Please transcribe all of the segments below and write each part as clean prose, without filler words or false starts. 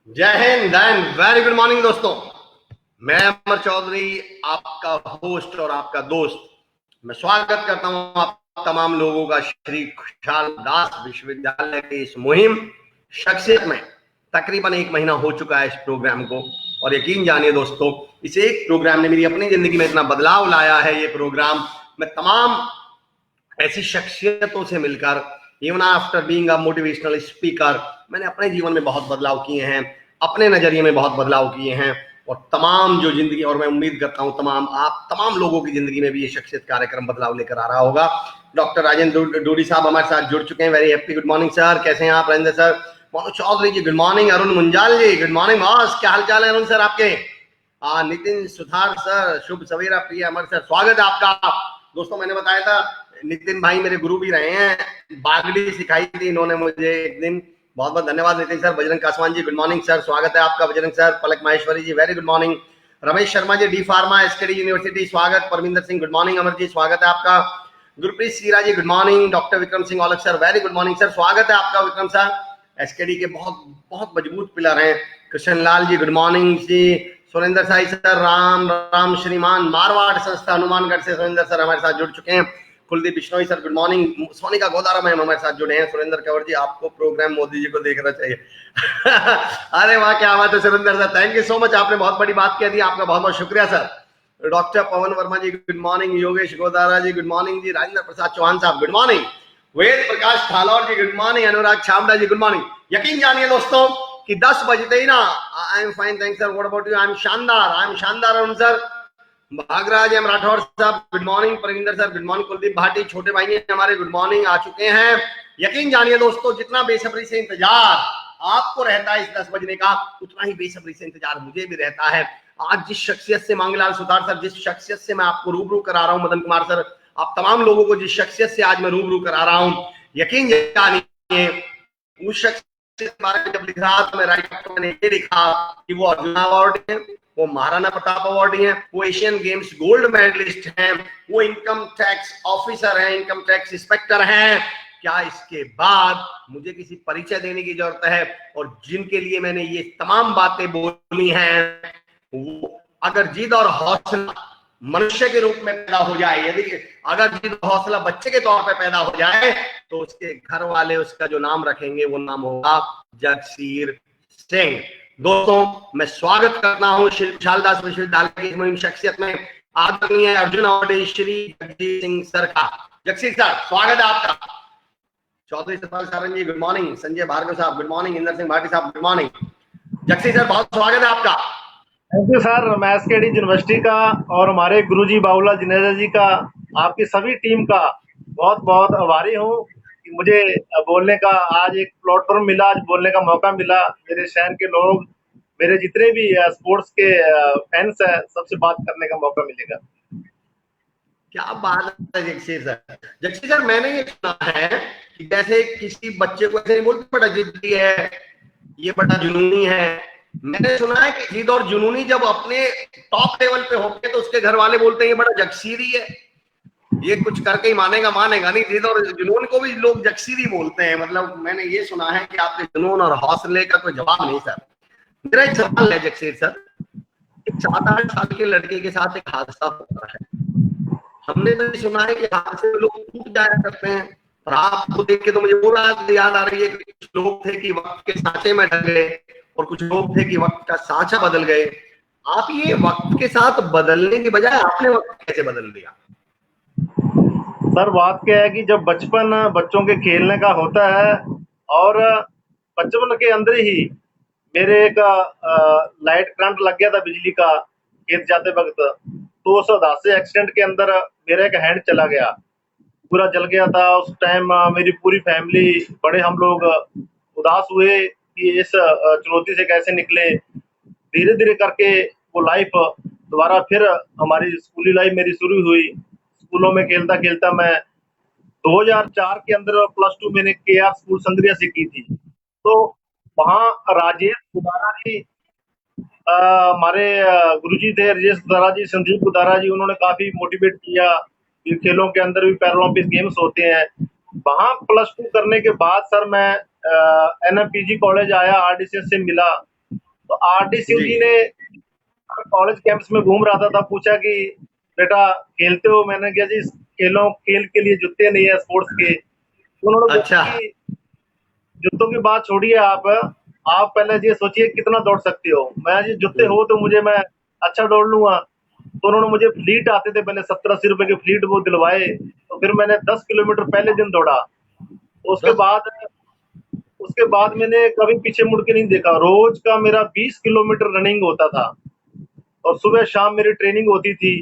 जय Hind and very good morning दोस्तों। मैं अमर चौधरी, आपका होस्ट और आपका दोस्त। मैं स्वागत करता हूं आप तमाम लोगों का श्री खुशहाल दास विश्वविद्यालय की इस मुहिम शख्सियत में। तकरीबन 1 महीना हो चुका है इस प्रोग्राम को, और यकीन जानिए दोस्तों, इस एक प्रोग्राम ने मेरी अपनी जिंदगी में इतना बदलाव लाया है। ये प्रोग्राम मैं तमाम ऐसी शख्सियतों से मिलकर, even after being a motivational speaker, मैंने अपने जीवन में बहुत बदलाव किए हैं, अपने नजरिए में बहुत बदलाव किए हैं। और तमाम जो जिंदगी, और मैं उम्मीद करता हूं तमाम लोगों की जिंदगी में भी ये शख्सियत कार्यक्रम बदलाव लेकर आ रहा होगा। डॉक्टर राजेंद्र डोडी साहब हमारे साथ जुड़ चुके हैं। Very happy good morning sir, कैसे हैं आप? राजेंद्र सर, मोनू चौधरी जी गुड मॉर्निंग, अरुण मुंजाल जी गुड मॉर्निंग बॉस, क्या हाल चाल है अरुण सर आपके? नितिन सुथार सर, शुभ सवेरा प्रिय अमर सर, स्वागत है आपका। दोस्तों मैंने बताया था, नितिन भाई मेरे गुरु भी रहे हैं, बागड़ी सिखाई थी इन्होंने मुझे एक दिन। बहुत बहुत धन्यवाद Nitin sir. Bajrang Kaswan ji good morning sir, स्वागत है आपका Bajrang sir. Palak Maheshwari ji very good morning. Ramesh Sharma ji D pharma SKD university स्वागत। Parminder Singh good morning. अमर जी स्वागत है आपका। Gurpreet Sira ji good morning. Doctor Vikram Singh Aulakh sir very good morning sir, स्वागत है आपका विक्रम सर। एसकेडी के बहुत बहुत मजबूत पिलर हैं। कृष्ण लाल जी गुड मॉर्निंग जी। सुरेंद्र साई सर, राम राम श्रीमान, मारवाड़ संस्था हनुमानगढ़ से सुरेंद्र सर हमारे साथ जुड़ चुके हैं। Kuldeep Bishnoi sir good morning. Sonika Godara ma'am हमारे साथ जुड़े हैं। सुरेंद्र कंवर जी, आपको प्रोग्राम मोदी जी को देखना चाहिए। अरे वाह, क्या बात है Surendra sir, thank you so much, आपने बहुत बड़ी बात कह दी, आपका बहुत बहुत शुक्रिया सर। डॉक्टर पवन वर्मा जी गुड मॉर्निंग। योगेश गोदारा जी गुड मॉर्निंग जी। राजेंद्र प्रसाद चौहान साहब गुड मॉर्निंग। वेद प्रकाश ठालौर जी गुड मॉर्निंग। अनुराग छाबड़ा जी गुड मॉर्निंग। यकीन जानिए दोस्तों कि 10 बजते ही ना, I am fine thanks sir, what about you? I am शानदार अरुण सर। भागराज एम राठौर साहब good morning. Parvinder sir good morning. Kuldeep Bhati छोटे भाई ने हमारे गुड मॉर्निंग आ चुके हैं। यकीन जानिए दोस्तों, जितना बेसब्री से इंतजार आपको रहता है इस 10 बजने का, उतना ही बेसब्री से इंतजार मुझे भी रहता है। आज जिस शख्सियत से, मांगलाल सुतार सर, जिस शख्सियत से मैं आपको रूबरू करा रहा हूं, मदन कुमार सर, आप तमाम लोगों को जिस शख्सियत से आज मैं रूबरू करा रहा हूं, यकीन जानिए उस शख्स के बारे में जब लिख रहा तो मैं राइट तो मैंने ये लिखा कि वो अर्जुन अवार्ड है, वो महाराणा प्रताप अवार्ड है, वो एशियन गेम्स गोल्ड मेडलिस्ट हैं, वो इनकम टैक्स ऑफिसर हैं, इनकम टैक्स इंस्पेक्टर हैं। क्या इसके बाद मुझे किसी परिचय देने की जरूरत है? और जिनके लिए मैंने ये तमाम बातें बोली हैं, वो अगर जिद और हौसला मनुष्य के रूप में पैदा हो जाए, यदि अगर जिद और हौसला बच्चे के तौर पे पैदा हो जाए, तो उसके घर वाले उसका जो नाम रखेंगे वो नाम होगा जगसीर सिंह। दोस्तों मैं स्वागत करता हूं श्री खुशहाल दास विश्वविद्यालय की मुहिम शख्सियत में आदरणीय अर्जुन अवार्डी श्री जगजीत सिंह सर का। जगसीर सर स्वागत है आपका। चौधरी सतपाल सारंग जी गुड मॉर्निंग। संजय भार्गव साहब गुड मॉर्निंग। इंदर सिंह भाटी साहब गुड मॉर्निंग। जगसीर सर बहुत स्वागत है आपका। Thank you sir. मैं एसकेडी यूनिवर्सिटी का और हमारे गुरुजी बाबूलाल जिनेजा जी का, आपकी सभी टीम का बहुत बहुत आभारी हूँ कि मुझे बोलने का आज एक प्लेटफॉर्म मिला, आज बोलने का मौका मिला। मेरे शहर के लोग, मेरे जितने भी स्पोर्ट्स के फैंस हैं, सबसे बात करने का मौका मिलेगा। क्या बात है जगसीर सर। जगसीर सर मैंने ये सुना है कि जैसे किसी बच्चे को ऐसे नहीं बोलते बड़ा जिद्दी है, ये बड़ा जुनूनी है। मैंने सुना है कि जिद और जुनूनी जब अपने टॉप लेवल पे होते तो उसके घर वाले बोलते हैं ये बड़ा जगसीरी है, ये कुछ करके ही मानेगा, मानेगा नहीं। जिद और जुनून को भी लोग जगसीरी बोलते हैं। मतलब मैंने ये सुना है कि आपके जुनून और हौसले का कोई जवाब नहीं सर। मेरा एक सवाल है जगसीर सर, 7-8 साल के लड़के के साथ एक हादसा होता है, हमने तो ये सुना है कि हादसे में लोग टूट जाया करते हैं, और आपको देख के तो मुझे वो बात याद आ रही है कि कुछ लोग थे कि वक्त के सांचे में ढल गए, और कुछ लोग थे कि वक्त का सांचा बदल गए। आप ये वक्त के साथ बदलने की बजाय आपने वक्त कैसे बदल दिया? सर बात क्या है कि जब बचपन बच्चों के खेलने का होता है, और बचपन के अंदर ही मेरे एक लाइट करंट लग गया था बिजली का खेत जाते वक्त। तो उस हादसे एक्सीडेंट के अंदर मेरा एक हैंड चला गया, पूरा जल गया था। उस टाइम मेरी पूरी फैमिली, बड़े हम लोग उदास हुए कि इस चुनौती से कैसे निकले। धीरे धीरे करके वो लाइफ दोबारा फिर, हमारी स्कूली लाइफ मेरी शुरू हुई। स्कूलों में खेलता खेलता मैं 2004 के अंदर +2 मैंने केआर स्कूल संग्रिया से की थी। तो वहाँ राजेश गुदारा जी, हमारे गुरुजी थे राजेश गुदारा जी, संदीप गुदारा जी, उन्होंने काफी मोटिवेट किया कि खेलों के अंदर भी पैरालंपिक गेम्स होते हैं। वहाँ +2 करने के बाद सर मैं एनएमपीजी कॉलेज आया, आरडीसीएस से मिला। तो आरडी सिंह जी। जी ने कॉलेज कैंप्स में घूम रहा था, पूछा कि बेटा खेलते हो? मैंने कहा जी खेल के लिए जूते नहीं है स्पोर्ट्स के। तो उन्होंने बोला अच्छा। कि जूतों की बात छोड़िए, आप पहले ये सोचिए कितना दौड़ सकते हो। मैं जी जूते हम्म। हो तो मैं अच्छा दौड़ लूंगा। तो उन्होंने मुझे फ्लीट आते थे पहले, 70-80 रुपए के फ्लीट वो दिलवाए। तो फिर मैंने 10 किलोमीटर पहले दिन दौड़ा। उसके दस। बाद उसके बाद मैंने कभी पीछे मुड़ के नहीं देखा। रोज का मेरा 20 किलोमीटर रनिंग होता था और सुबह शाम मेरी ट्रेनिंग होती थी।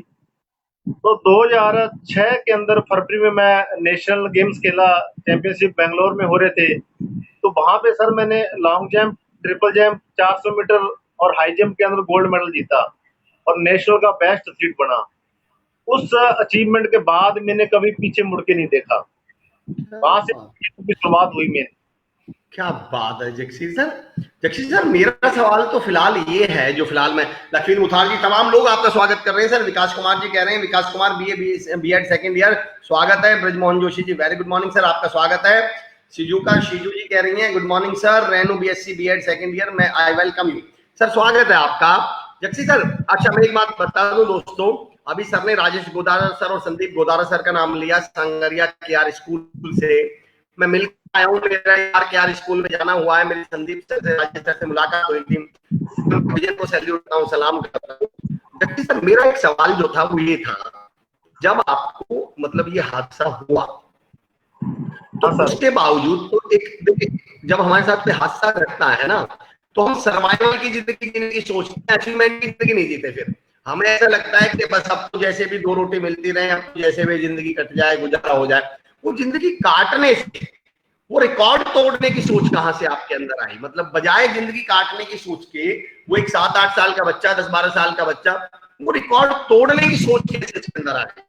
तो 2006 के अंदर फरवरी में मैं नेशनल गेम्स खेला, चैंपियनशिप बेंगलोर में हो रहे थे। तो वहां पे सर मैंने long jump, triple jump, 400 metre और हाई जंप के अंदर गोल्ड मेडल जीता और नेशनल का बेस्ट एथलीट बना। उस अचीवमेंट के बाद मैंने कभी पीछे मुड़ के नहीं देखा। वहां से की शुरुआत हुई मेरी। क्या बात है जगसीर सर। जगसीर सर, मेरा सवाल तो फिलहाल ये है, जो फिलहाल मैं लखवीर मुथार जी, तमाम लोग आपका स्वागत कर रहे हैं सर। विकास कुमार जी कह रहे हैं, Vikas Kumar BEd second year, स्वागत है। Brajmohan Joshi ji, very good morning sir, आपका स्वागत है। शिजुका शिजू जी कह रही हैं, good morning sir. Renu BSc BEd second year, मैं आई वेलकम यू सर, स्वागत है आपका। जगसीर सर, अच्छा मैं एक बात बता दूं दोस्तों, अभी सर ने राजेश गोदारा सर और संदीप गोदारा सर का नाम लिया, संगरिया के आर स्कूल से मैं मिल आया हूँ। मेरा यार के आर स्कूल में जाना हुआ है, मेरी संदीप सर से, राजेश सर से मुलाकात हुई थी। विजय को सैल्यूट करता हूँ, सलाम करता हूँ। जगदीश सर, मेरा एक सवाल जो था वो ये था, जब आपको मतलब ये हादसा हुआ तो हाँ सर। उसके बावजूद तो एक देखिए, जब हमारे साथ कोई हादसा घटता है ना, तो हम सर्वाइवल की जिंदगी जीने की सोचते हैं, अचीवमेंट की जिंदगी नहीं जीते। फिर हमें ऐसा लगता है कि बस अब तो जैसे भी दो रोटी मिलती रहे, अब तो जैसे भी जिंदगी कट जाए, गुजारा हो जाए। वो जिंदगी काटने से, वो रिकॉर्ड तोड़ने की सोच कहां से आपके अंदर आई? मतलब बजाय जिंदगी काटने की सोच के, वो एक 7-8 साल का बच्चा, 10-12 साल का बच्चा, वो रिकॉर्ड तोड़ने की सोच कैसे इसके अंदर आई?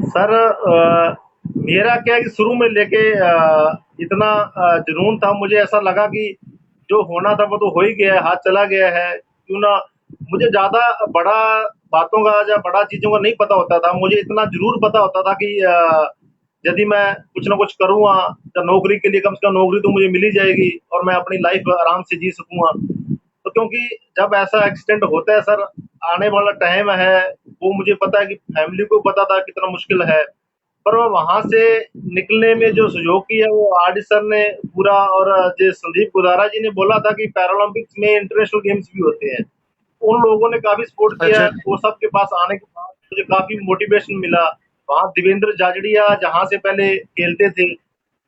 सर मेरा क्या है कि शुरू में लेके इतना जुनून था, मुझे ऐसा लगा कि जो होना था वो तो हो ही गया है, हाथ चला गया है, क्यों ना। मुझे ज्यादा बड़ा बातों का या बड़ा चीजों का नहीं पता होता था। मुझे इतना जरूर पता होता था कि यदि मैं कुछ ना कुछ करूंगा तो नौकरी के लिए, कम से कम नौकरी तो मुझे मिल ही जाएगी और मैं अपनी लाइफ आराम से जी सकूंगा। तो क्योंकि जब ऐसा एक्सीडेंट होता है सर, आने वाला टाइम है, वो मुझे पता है कि फैमिली को पता था कितना मुश्किल है। पर वो वहां से निकलने में जो सहयोग किया वो आरडी सर ने पूरा, और जो संदीप गुदारा जी ने बोला था कि पैरालंपिक्स में इंटरनेशनल गेम्स भी होते हैं, उन लोगों ने काफी सपोर्ट किया। अच्छा। वो सबके पास आने के बाद मुझे काफी मोटिवेशन मिला। वहाँ देवेंद्र जाजड़िया जहाँ से पहले खेलते थे,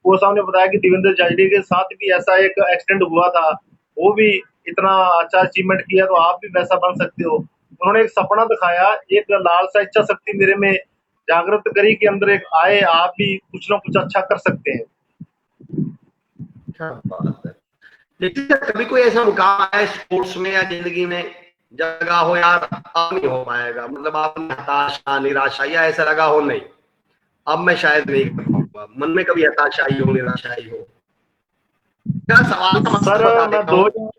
वो सामने बताया कि देवेंद्र जाजड़िया के साथ भी ऐसा एक एक्सीडेंट हुआ था, वो भी इतना अच्छा अचीवमेंट किया, तो आप भी वैसा बन सकते हो। उन्होंने एक सपना दिखाया, एक लालसा इच्छा शक्ति मेरे में जागृत करी कि अंदर एक आए, आप भी कुछ ना कुछ अच्छा कर सकते हैं। क्या बात है। देखिए, कभी कोई ऐसा मुकाम आया स्पोर्ट्स में या जिंदगी में, जगह हो यार अब नहीं हो पाएगा, मतलब आपने हताशा, निराशा या ऐसा लगा हो नहीं अब मैं शायद नहीं कर पाऊंगा, मन में कभी हताशा आई हो, निराशा आई हो? क्या सवाल का मकसद सर बता मैं देता दो हूँ।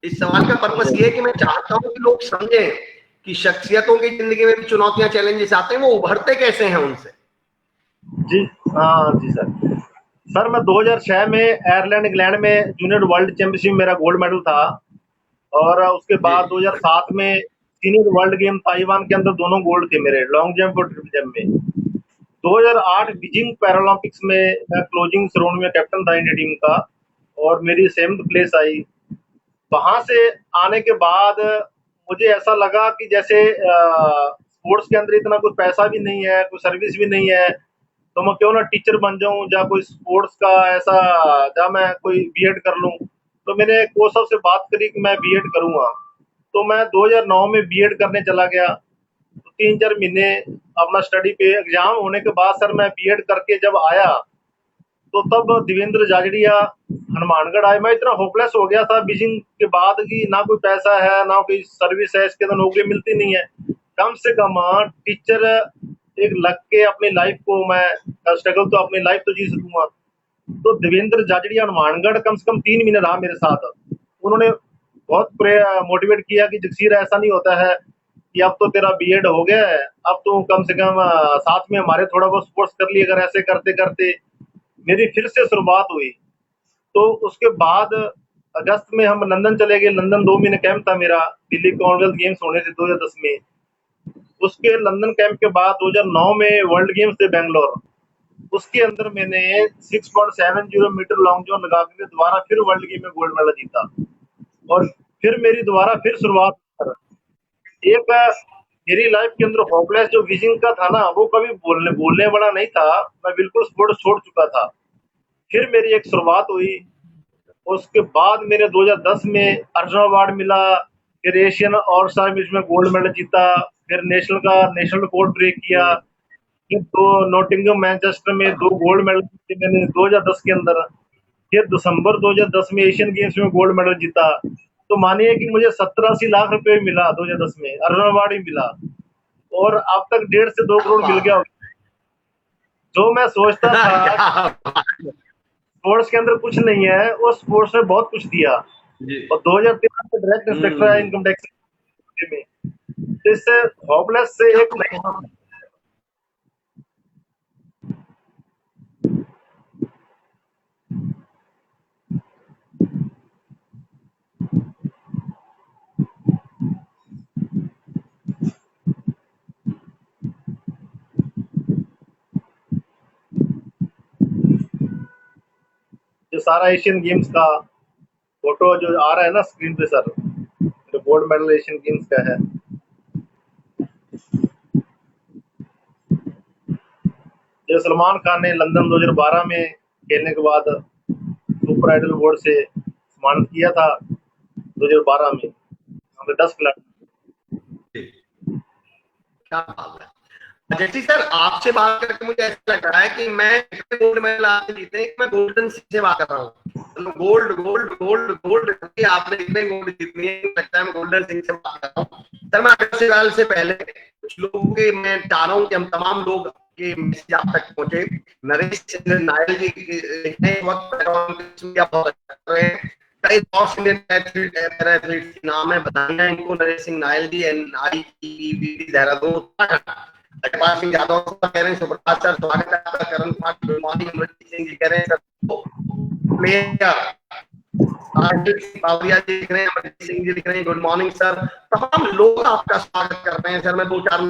इस सवाल का पर्पस ये है कि मैं चाहता हूं कि लोग समझें कि शख्सियतों की जिंदगी में भी चुनौतियां, चैलेंजेस आते हैं, वो उभरते कैसे हैं उनसे। जी, हाँ जी सर। सर मैं 2006 में आयरलैंड इंग्लैंड में जूनियर वर्ल्ड चैंपियनशिप में मेरा गोल्ड मेडल था। और उसके जी। बाद 2007 में सीनियर वर्ल्ड गेम ताइवान के अंदर दोनों गोल्ड थे मेरे, लॉन्ग जंप और ट्रिपल जंप में। 2008 बीजिंग पैरालंपिक्स में मैं क्लोजिंग सेरेमनी में कैप्टन था इंडिया टीम का और मेरी 7th प्लेस आई। वहां से आने के बाद मुझे ऐसा लगा कि जैसे स्पोर्ट्स के अंदर इतना कुछ पैसा भी नहीं है, कोई सर्विस भी नहीं है, तो मैं क्यों ना टीचर बन जाऊं, या कोई स्पोर्ट्स का ऐसा, या मैं कोई बीएड कर लूं। तो मैंने कोच साहब से बात करी कि मैं बीएड करूंगा। तो मैं 2009 में बीएड करने चला गया। तो 3-4 महीने अपना स्टडी पे, एग्जाम होने के बाद सर मैं बीएड करके जब आया, तो तब देवेंद्र जाजड़िया हनुमानगढ़ आए। मैं इतना होपलेस हो गया था बीजिंग के बाद कि ना कोई पैसा है ना कोई सर्विस है, इसके अंदर नौकरी मिलती नहीं है। कम से कम टीचर एक लग के अपनी लाइफ को मैं स्ट्रगल तो अपनी लाइफ तो जी सकूंगा। तो देवेंद्र जाजड़िया हनुमानगढ़ कम से कम 3 महीने रहा मेरे साथ। उन्होंने बहुत मोटिवेट किया कि जगसीर ऐसा नहीं होता है कि अब तो तेरा बीएड हो गया है, अब तो कम से कम साथ में हमारे थोड़ा बहुत स्पोर्ट्स कर लिए, अगर ऐसे करते करते मेरी फिर से शुरुआत हुई। तो उसके बाद अगस्त में हम लंदन चले गए। लंदन 2 महीने कैंप था मेरा, दिल्ली कॉमनवेल्थ गेम्स होने थे 2010 में। उसके लंदन कैंप के बाद 2009 में वर्ल्ड गेम्स थे बैंगलोर। उसके अंदर मैंने 6.70 मीटर लॉन्ग जंप लगा के दोबारा फिर वर्ल्ड गेम में गोल्ड मेडल जीता। और फिर मेरी दोबारा फिर शुरुआत। एक मेरी लाइफ के अंदर होपलेस जो विजन का था ना, वो कभी बोलने बोलने वाला नहीं था। मैं बिल्कुल स्पोर्ट्स छोड़ चुका था। फिर मेरी एक शुरुआत हुई। उसके बाद मेरे 2010 में अर्जुन अवार्ड मिला। फिर एशियन और साइंस में गोल्ड मेडल जीता। फिर नेशनल रिकॉर्ड ब्रेक किया। फिर दो नॉटिंघम मैनचेस्टर में 2 गोल्ड मेडल जीते मैंने 2010 के अंदर। फिर दिसंबर 2010 में एशियन गेम्स में गोल्ड मेडल जीता। तो मानिए कि मुझे 70-80 लाख रुपए मिला 2010 में, अर्जुन अवार्ड ही मिला। और अब तक 1.5 से 2 करोड़ क्या मिल बात गया। जो मैं सोचता है। था क्या बात है। स्पोर्ट्स के अंदर कुछ नहीं है, वो स्पोर्ट्स में बहुत कुछ दिया। जी। और 2013 में डायरेक्ट इंस्पेक्टर है हम्म। इनकम टैक्स में। तो इससे होपलेस से क्या एक नई बात जो सारा एशियन गेम्स का फोटो जो आ रहा है ना स्क्रीन पे सर, जो गोल्ड मेडल एशियन गेम्स का है। जो सलमान खान ने लंदन 2012 में खेलने के बाद सुपर आइडल अवार्ड से सम्मानित किया था 2012 में, हमें 10 खिलाड़ी। है। क्या बात है। जैसे सर आपसे बात करके मुझे ऐसा लग रहा है कि मैं गोल्ड मेडल आपसे जीते हैं, मैं गोल्डन सिंह से बात कर रहा हूँ। मतलब गोल्ड गोल्ड गोल्ड गोल्ड करके आपने इतने गोल्ड जीतने हैं, लगता है मैं गोल्डन सिंह से बात कर रहा हूँ। सर मैं 8 साल से पहले कुछ लोगों के मैं चाह रहा हूँ कि हम तमाम लोग के मैसेज आप तक पहुंचे। नरेश चंद्र नायल जी इस वक्त बहुत अच्छा कर रहे हैं। कई टॉप इंडियन एथलीट नाम है, बताइए इनको। नरेश सिंह नायल जी, NIPVD देहरादून उत्तराखंड। अजयपाल सिंह यादव कह रहे हैं सुप्रभात सर, स्वागत है आपका। Karan Kumar good morning. अमृत सिंह जी कह रहे हैं सर प्लेयर। बावरिया जी लिख रहे हैं, अमृत सिंह जी लिख रहे हैं गुड मॉर्निंग सर। तमाम लोग आपका स्वागत करते हैं सर। मैं 2-4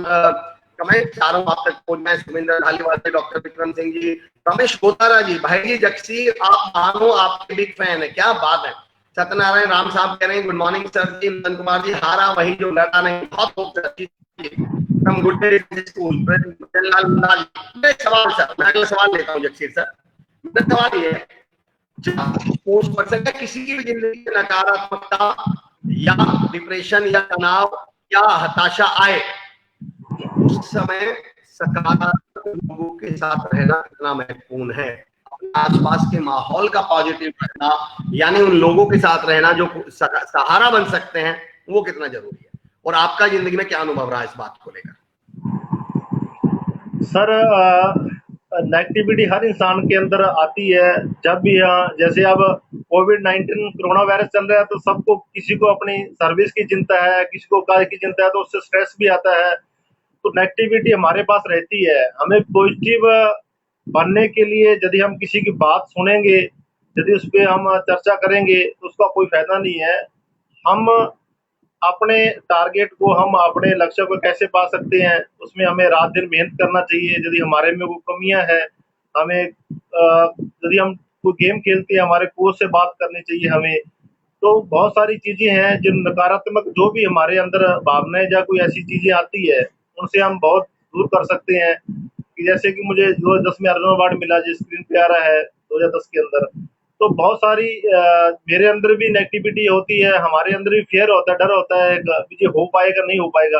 कमेंट चाह रहा हूँ आप तक पहुंचना। सुमिंदर ढालीवाल जी, डॉक्टर विक्रम सिंह जी, रमेश गोतारा जी, भाई जी जगसीर आप मानो आपके बिग फैन है, क्या बात है। सत्यनारायण राम साहब कह रहे हैं गुड मॉर्निंग सर जी। नंदन कुमार जी, हारा वही जो लड़ा नहीं, बहुत खूब हम गुड डे स्कूल। सवाल सर, मैं अगला सवाल लेता हूँ जगसीर सर। मेरा सवाल ये है, स्पोर्ट्स पर्सन का किसी की भी जिंदगी में नकारात्मकता या डिप्रेशन या तनाव या हताशा आए, उस समय सकारात्मक लोगों के साथ रहना कितना महत्वपूर्ण है। अपने आसपास के माहौल का पॉजिटिव रखना, यानी उन लोगों के साथ रहना जो सहारा बन सकते हैं, वो कितना जरूरी है। और आपका जिंदगी में क्या अनुभव रहा इस बात को लेकर। सर नेगेटिविटी हर इंसान के अंदर आती है। जब भी जैसे अब कोविड-19 कोरोना वायरस चल रहा है, तो सबको किसी को अपनी सर्विस की चिंता है, किसी को कार्य की चिंता है, तो उससे स्ट्रेस भी आता है। तो नेगेटिविटी हमारे पास रहती है। हमें पॉजिटिव बनने के लिए यदि हम किसी की बात सुनेंगे, यदि उस पर हम चर्चा करेंगे, तो उसका कोई फायदा नहीं है। हम अपने टारगेट को, हम अपने लक्ष्य को कैसे पा सकते हैं, उसमें हमें रात दिन मेहनत करना चाहिए। यदि हमारे में वो कमियां हैं, हमें यदि हम कोई गेम खेलते हैं, हमारे कोच से बात करनी चाहिए हमें। तो बहुत सारी चीजें हैं जो नकारात्मक, जो भी हमारे अंदर भावनाएं या कोई ऐसी चीजें आती है, उनसे हम बहुत दूर कर सकते हैं। कि जैसे कि मुझे 2010 में अर्जुन अवार्ड मिला, जो स्क्रीन पे आ रहा है 2010 के अंदर। तो बहुत सारी मेरे अंदर भी नेगेटिविटी होती है, हमारे अंदर भी फियर होता है, डर होता है कि ये हो पाएगा नहीं हो पाएगा।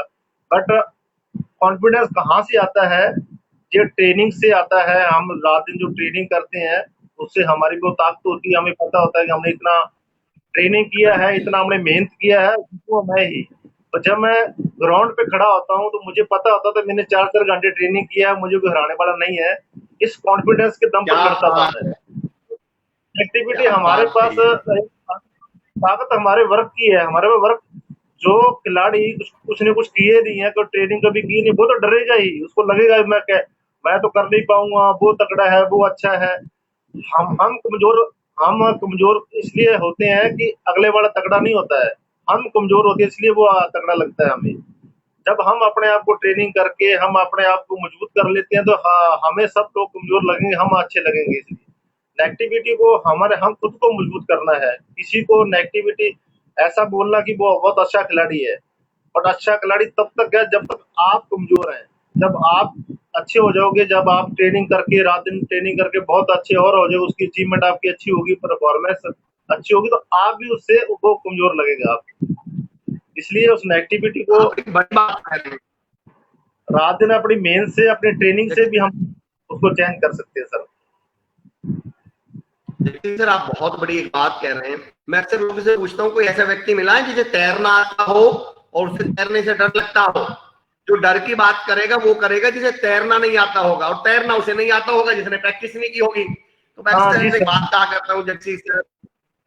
बट कॉन्फिडेंस कहाँ से आता है? ये ट्रेनिंग से आता है। हम रात दिन जो ट्रेनिंग करते हैं, उससे हमारी वो ताकत होती है। हमें पता होता है कि हमने इतना ट्रेनिंग किया है, इतना हमने मेहनत किया है, वो मैं ही। और जब मैं ग्राउंड पे खड़ा होता हूँ, तो मुझे पता होता था मैंने 4-4 घंटे ट्रेनिंग किया है, मुझे कोई हराने वाला नहीं है। इस कॉन्फिडेंस के दम पर क्या लड़ता था बात मैं। है। एक्टिविटी क्या हमारे बात पास कही है। ताकत हमारे वर्क की है। हमारे में वर्क, जो खिलाड़ी कुछ ने कुछ किए नहीं है, कोई ट्रेनिंग कभी की नहीं, वो तो डरेगा ही। उसको लगेगा मैं तो कर नहीं पाऊंगा, वो तगड़ा है, वो अच्छा है। हम कमजोर हम कमजोर इसलिए होते हैं कि अगले वाला तगड़ा नहीं होता है, हम कमजोर होते हैं इसलिए वो तगड़ा लगता है हमें। जब हम अपने आप को ट्रेनिंग करके हम अपने आप को मजबूत कर लेते हैं तो हाँ, हमें सब लोग कमजोर लगेंगे, हम अच्छे लगेंगे। इसलिए नेगेटिविटी को हम खुद को मजबूत करना है। किसी को नेगेटिविटी ऐसा बोलना कि वो बहुत अच्छा खिलाड़ी है, और अच्छा खिलाड़ी तब तक है जब तक आप कमजोर हैं। जब आप अच्छे हो जाओगे, जब आप ट्रेनिंग करके रात दिन ट्रेनिंग करके बहुत अच्छे और हो जाओगे, उसकी अचीवमेंट आपकी अच्छी होगी, परफॉर्मेंस अच्छी होगी, तो आप भी उससे वो कमजोर लगेगा आप। इसलिए उस नेगेटिविटी को आप एक बड़ी बात कह रहे रात दिन अपनी मेहनत से, अपनी ट्रेनिंग से भी हैं। हम उसको चेंज कर सकते हैं सर। देखिए सर, आप बहुत बड़ी एक बात कह रहे हैं। मैं अक्सर लोगों से पूछता हूँ, कोई ऐसा व्यक्ति मिला है जिसे तैरना आता हो और उसे तैरने से डर लगता हो? जो डर की बात करेगा वो करेगा जिसे तैरना नहीं आता होगा, और तैरना उसे नहीं आता होगा जिसने प्रैक्टिस नहीं की होगी। तो मैं हाँ जी अक्सर एक सर। बात कहा करता हूँ जगसीत सर,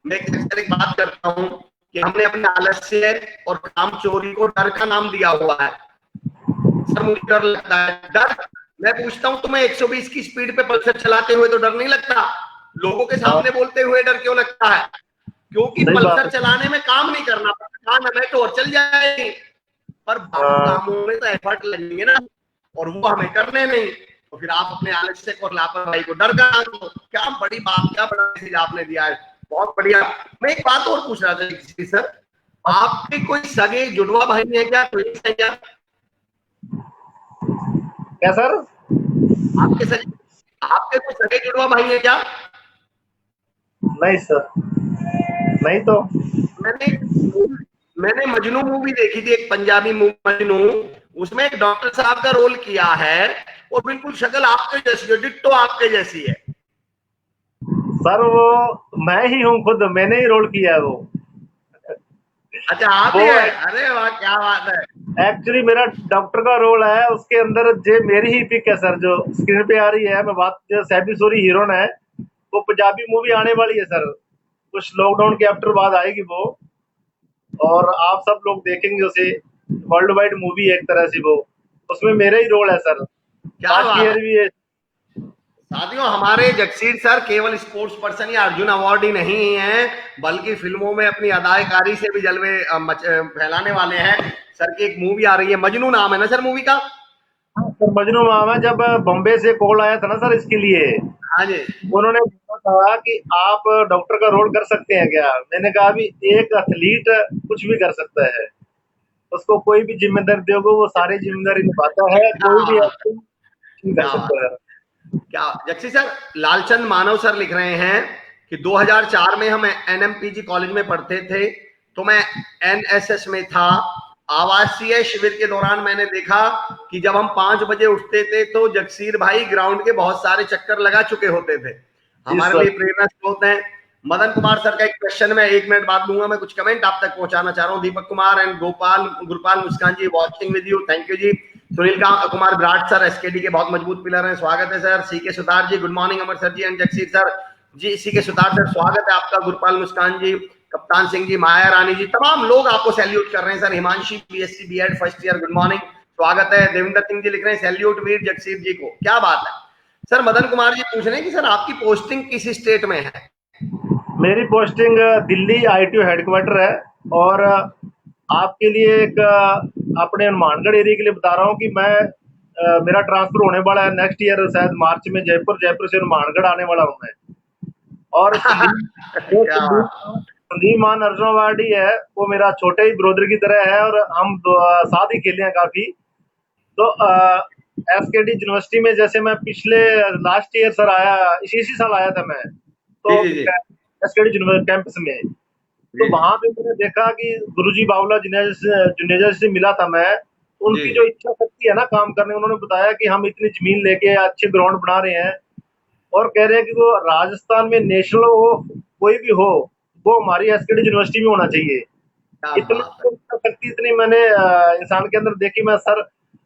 मैं अक्सर एक बात करता हूँ कि हमने अपने आलस्य और काम चोरी को डर का नाम दिया हुआ है। सर मुझे डर लगता है। डर, मैं पूछता हूँ तुम्हें 120 की स्पीड पे पल्सर चलाते हुए तो डर नहीं लगता? लोगों के हाँ, सामने बोलते हुए डर क्यों लगता है? क्योंकि सही बात पल्सर है। चलाने में काम नहीं करना पड़ता, हाँ मैं तो और चल जाएगी, पर बाकी हाँ, कामों में तो एफर्ट लगेंगे ना, और वो हमें करने नहीं। तो फिर आप अपने आलस्य और लापरवाही को डर का नाम दो। क्या बड़ी बात, क्या बड़ा मैसेज आपने दिया है, बहुत बढ़िया। मैं एक बात और पूछ रहा था सर, आपके कोई सगे जुड़वा भाई है क्या, ट्विंस है क्या? क्या सर? आपके सगे, आपके कोई सगे जुड़वा भाई है क्या? नहीं सर, नहीं तो। मैंने मैंने मजनू मूवी देखी थी, एक पंजाबी मूवी मजनू, उसमें एक डॉक्टर साहब का रोल किया है, और बिल्कुल शक्ल आपके जैसी है, डिट्टो आपके जैसी है। सर वो मैं ही हूँ खुद, मैंने ही रोल किया है वो। अच्छा आप वो ही है? अरे वाह, क्या बात है। एक्चुअली मेरा डॉक्टर का रोल है, उसके अंदर जे मेरी ही पिक है सर, जो स्क्रीन पे आ रही है। मैं बात, जो सैबी सोरी हीरोइन है, वो पंजाबी मूवी आने वाली है सर, कुछ लॉकडाउन के आफ्टर बाद आएगी वो, और आप सब लोग देखेंगे उसे। वर्ल्ड वाइड मूवी है एक तरह से वो, उसमें मेरा ही रोल है सर। क्या लास्ट बात है। ईयर भी है। साथियों, हमारे जगसीर सर केवल स्पोर्ट्स पर्सन या अर्जुन अवार्ड ही नहीं है, बल्कि फिल्मों में अपनी अदाकारी से भी जलवे फैलाने वाले हैं। सर की एक मूवी आ रही है, मजनू नाम है ना सर मूवी का? सर मजनू मामा, जब बॉम्बे से कॉल आया था ना सर इसके लिए, हाँ जी। उन्होंने बोला था कि आप डॉक्टर का रोल कर सकते हैं क्या। मैंने कहा अभी एक एथलीट कुछ भी कर सकता है, उसको कोई भी जिम्मेदारी दोगे वो सारी जिम्मेदारी निभाता है, क्या कोई भी बात, एक्टिंग नहीं कर क्या सकता बात, है। क्या जक्सी सर, लालचंद मानव सर लिख रहे हैं कि 2004 में हम एनएमपीजी कॉलेज में पढ़ते थे, तो मैं एनएसएस में था। आवासीय शिविर के दौरान मैंने देखा कि जब हम 5 बजे उठते थे तो जगसीर भाई ग्राउंड के बहुत सारे चक्कर लगा चुके होते थे। जी हमारे सर। लिए प्रेरणा स्रोत हैं। मदन कुमार सर का एक क्वेश्चन, मैं 1 मिनट बाद दूंगा, मैं कुछ कमेंट आप तक पहुंचाना चाह रहा हूँ। Deepak Kumar and Gopal Gurpal Muskan ji watching with you, thank you जी। सुनील कुमार विराट सर एसकेडी के बहुत मजबूत पिलर हैं, स्वागत है sir. C K Sutar ji good morning, Amar sir ji and Jagsir sir ji. C K Sutar sir स्वागत है आपका। गुरपाल मुस्कान जी, कप्तान सिंह जी, माया रानी जी, तमाम लोग आपको सैल्यूट कर रहे हैं sir. Himanshi BSc BEd first year good morning, स्वागत है। देविंदर सिंह जी लिख रहे हैं सैल्यूट वीर जगसीर जी को, क्या बात है। सर मदन कुमार जी पूछ रहे हैं कि सर आपकी पोस्टिंग किस स्टेट में है? मेरी पोस्टिंग दिल्ली आईटीओ हेडक्वार्टर है, और आपके लिए एक अपने हनुमानगढ़ एरिया के लिए बता रहा हूँ कि मैं मेरा ट्रांसफर होने वाला है नेक्स्ट ईयर, शायद मार्च में जयपुर, जयपुर से हनुमानगढ़ आने वाला हूँ मैं। और संदीप, जो क्या संदीप बात, संदीप मान अर्जुन अवार्डी है, वो मेरा छोटे ही ब्रोदर की तरह है, और हम साथ ही खेले हैं काफी। तो एसकेडी यूनिवर्सिटी में जैसे मैं पिछले लास्ट ईयर सर आया, इसी साल आया था मैं, तो जी जी जी एसकेडी यूनिवर्सिटी कैंपस में, तो जी वहां पे मैंने देखा कि गुरुजी बावला जुनेजा से मिला था मैं। जी उनकी जो इच्छा शक्ति है ना काम करने, उन्होंने बताया कि हम इतनी जमीन लेके अच्छे ग्राउंड बना रहे हैं, और कह रहे हैं कि वो राजस्थान में नेशनल हो, कोई भी हो, वो हमारी एसकेडी यूनिवर्सिटी में होना चाहिए। क्या इतनी बात है। इच्छा शक्ति, इतनी मैंने इंसान के अंदर देखी। मैं सर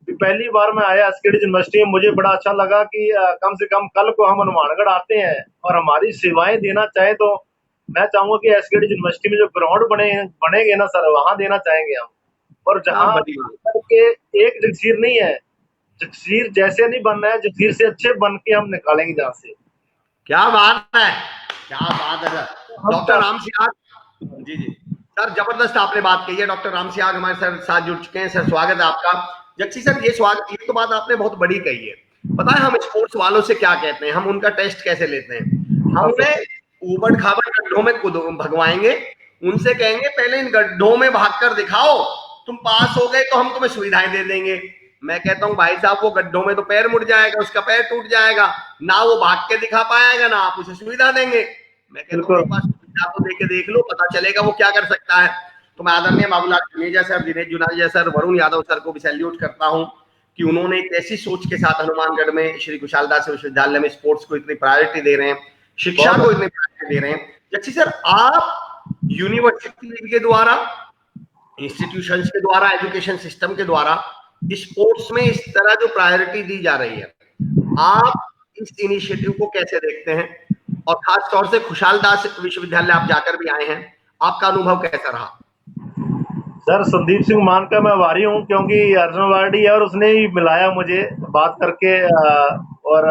पहली बार मैं आया एसकेडी यूनिवर्सिटी में, मुझे बड़ा अच्छा लगा कि कम से कम कल को हम हनुमानगढ़ आते हैं और हमारी सेवाएं देना चाहें, तो मैं चाहूंगा कि एसकेडी यूनिवर्सिटी में जो ग्राउंड बनेंगे ना सर, वहां देना चाहेंगे हम। और क्या जहां बढ़िया, के एक जगसीर नहीं है, जगसीर जैसे नहीं बनना है, जगसीर से अच्छे बन के हम निकालेंगे जहां से। क्या बात है, क्या बात है सर। हम डॉक्टर राम सियाग जी जी सर, जबरदस्त आपने बात कही है। डॉक्टर राम सियाग हमारे सर साथ जुड़ चुके हैं। सर स्वागत है आपका। जक्सी सर, ये तो बात आपने बहुत बड़ी कही है। पता है हम स्पोर्ट्स वालों से क्या कहते हैं, हम उनका टेस्ट कैसे लेते हैं? हम उन्हें ऊबड़ खाबड़ गड्ढों में भगवाएंगे, उनसे कहेंगे पहले इन गड्ढों में भागकर दिखाओ, तुम पास हो गए तो हम तुम्हें सुविधाएं दे देंगे। मैं कहता हूँ भाई साहब, वो गड्ढों में तो पैर मुड़ जाएगा, उसका पैर टूट जाएगा, ना वो भाग के दिखा पाएगा, ना आप उसे सुविधा देंगे। मैं कहता हूँ बिल्कुल एक बार सुविधा तो देके देख लो, पता चलेगा वो क्या कर सकता है। तो मैं आदरणीय Babulal Juneja sir, Dinesh Juneja sir, Varun Yadav sir को भी सैल्यूट करता हूँ कि उन्होंने एक ऐसी सोच के साथ हनुमानगढ़ में श्री कुशालदास विश्वविद्यालय में स्पोर्ट्स को इतनी प्रायोरिटी दे रहे हैं, शिक्षा को इतनी प्रायोरिटी दे रहे हैं। जक्सी सर, आप यूनिवर्सिटी के द्वारा, इंस्टीट्यूशंस के द्वारा, एजुकेशन सिस्टम के द्वारा स्पोर्ट्स में इस तरह जो प्रायोरिटी दी जा रही है, आप इस इनिशिएटिव को कैसे देखते हैं? और खास तौर से खुशालदास विश्वविद्यालय आप जाकर भी आए हैं, आपका अनुभव कैसा रहा? सर, संदीप सिंह मान का मैं आभारी हूँ, क्योंकि अर्जुन वार्डी है और उसने ही मिलाया मुझे बात करके। और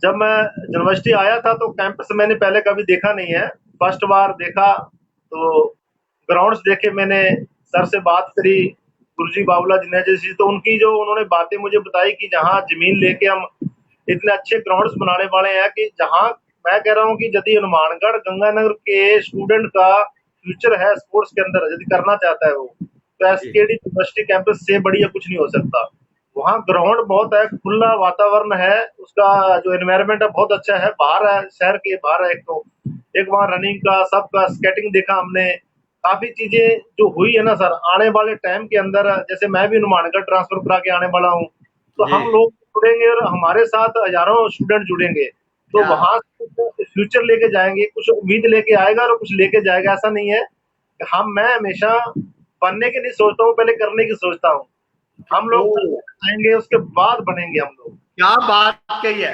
जब मैं यूनिवर्सिटी आया था तो कैंपस मैंने पहले कभी देखा नहीं है, फर्स्ट बार देखा। तो ग्राउंड्स देखे मैंने, सर से बात करी, गुरुजी बाबूलाल जुनेजा जी, तो उनकी जो उन्होंने बातें मुझे बताई कि जहाँ जमीन लेके हम इतने अच्छे ग्राउंड्स बनाने वाले हैं कि जहाँ मैं कह रहा हूँ कि यदि हनुमानगढ़ गंगानगर के स्टूडेंट का फ्यूचर है स्पोर्ट्स के अंदर, यदि करना चाहता है वो, तो एसकेडी यूनिवर्सिटी कैंपस से बढ़िया कुछ नहीं हो सकता। वहाँ ग्राउंड बहुत है, खुला वातावरण है, उसका जो एनवायरनमेंट है बहुत अच्छा है, बाहर है, शहर के बाहर है। एक वहाँ रनिंग का, सबका स्केटिंग देखा हमने, काफी चीजें जो हुई है ना सर। आने वाले टाइम के अंदर जैसे मैं भी हनुमानगढ़ ट्रांसफर करा के आने वाला हूँ, तो हम लोग जुड़ेंगे और हमारे साथ हजारों स्टूडेंट जुड़ेंगे, तो वहां से फ्यूचर लेके जाएंगे, कुछ उम्मीद लेके आएगा और कुछ लेके जाएगा। ऐसा नहीं है कि मैं हमेशा बनने की नहीं सोचता हूँ, पहले करने की सोचता हूँ। हम लोग आएंगे उसके बाद बनेंगे हम लोग। क्या बात कही है।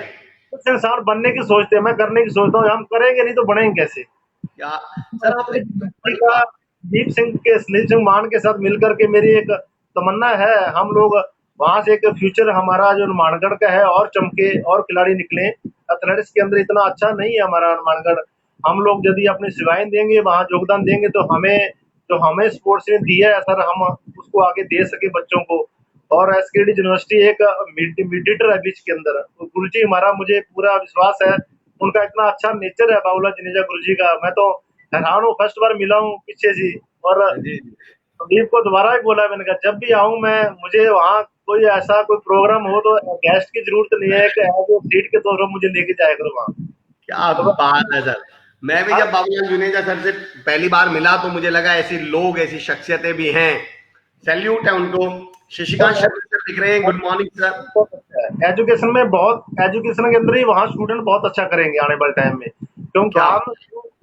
कुछ इंसान बनने की सोचते हैं, मैं करने की सोचता हूँ। हम करेंगे नहीं तो बनेंगे कैसे? क्या सर, आपने बड़ी का बात। संदीप सिंह मान के साथ मिलकर के मेरी एक तमन्ना है, हम लोग वहां से एक फ्यूचर हमारा जो हनुमानगढ़ का है और चमके और खिलाड़ी निकले। एथलेटिक्स के अंदर इतना अच्छा नहीं है हमारा हनुमानगढ़। हम लोग यदि अपनी सेवाएं देंगे, वहां योगदान देंगे, तो हमें स्पोर्ट्स ने दिया है सर, हम उसको आगे दे सके बच्चों को। और एसकेडी यूनिवर्सिटी एक मीडिएटर है बीच के अंदर। तो गुरुजी हमारा, मुझे पूरा विश्वास है, उनका इतना अच्छा नेचर है बाबूलाल जुनेजा गुरुजी का। मैं तो हैरान हूँ, फर्स्ट बार मिला हूँ पीछे जी। और संदीप को दोबारा भी बोला, मैंने कहा जब भी आऊँ मैं, मुझे वहाँ कोई ऐसा कोई प्रोग्राम हो तो गेस्ट की जरूरत नहीं है, कि सीट के तौर पर मुझे लेके जाया करो वहाँ। क्या बात है सर। मैं भी जब बाबूलाल जुनेजा सर से पहली बार मिला तो मुझे लगा ऐसी लोग, ऐसी शख्सियतें भी हैं। सैल्यूट है उनको। शशिकांत शर्मा सर दिख रहे हैं, गुड मॉर्निंग सर। बहुत अच्छा है एजुकेशन में, बहुत एजुकेशन के अंदर ही वहाँ स्टूडेंट बहुत अच्छा करेंगे आने वाले टाइम में, क्योंकि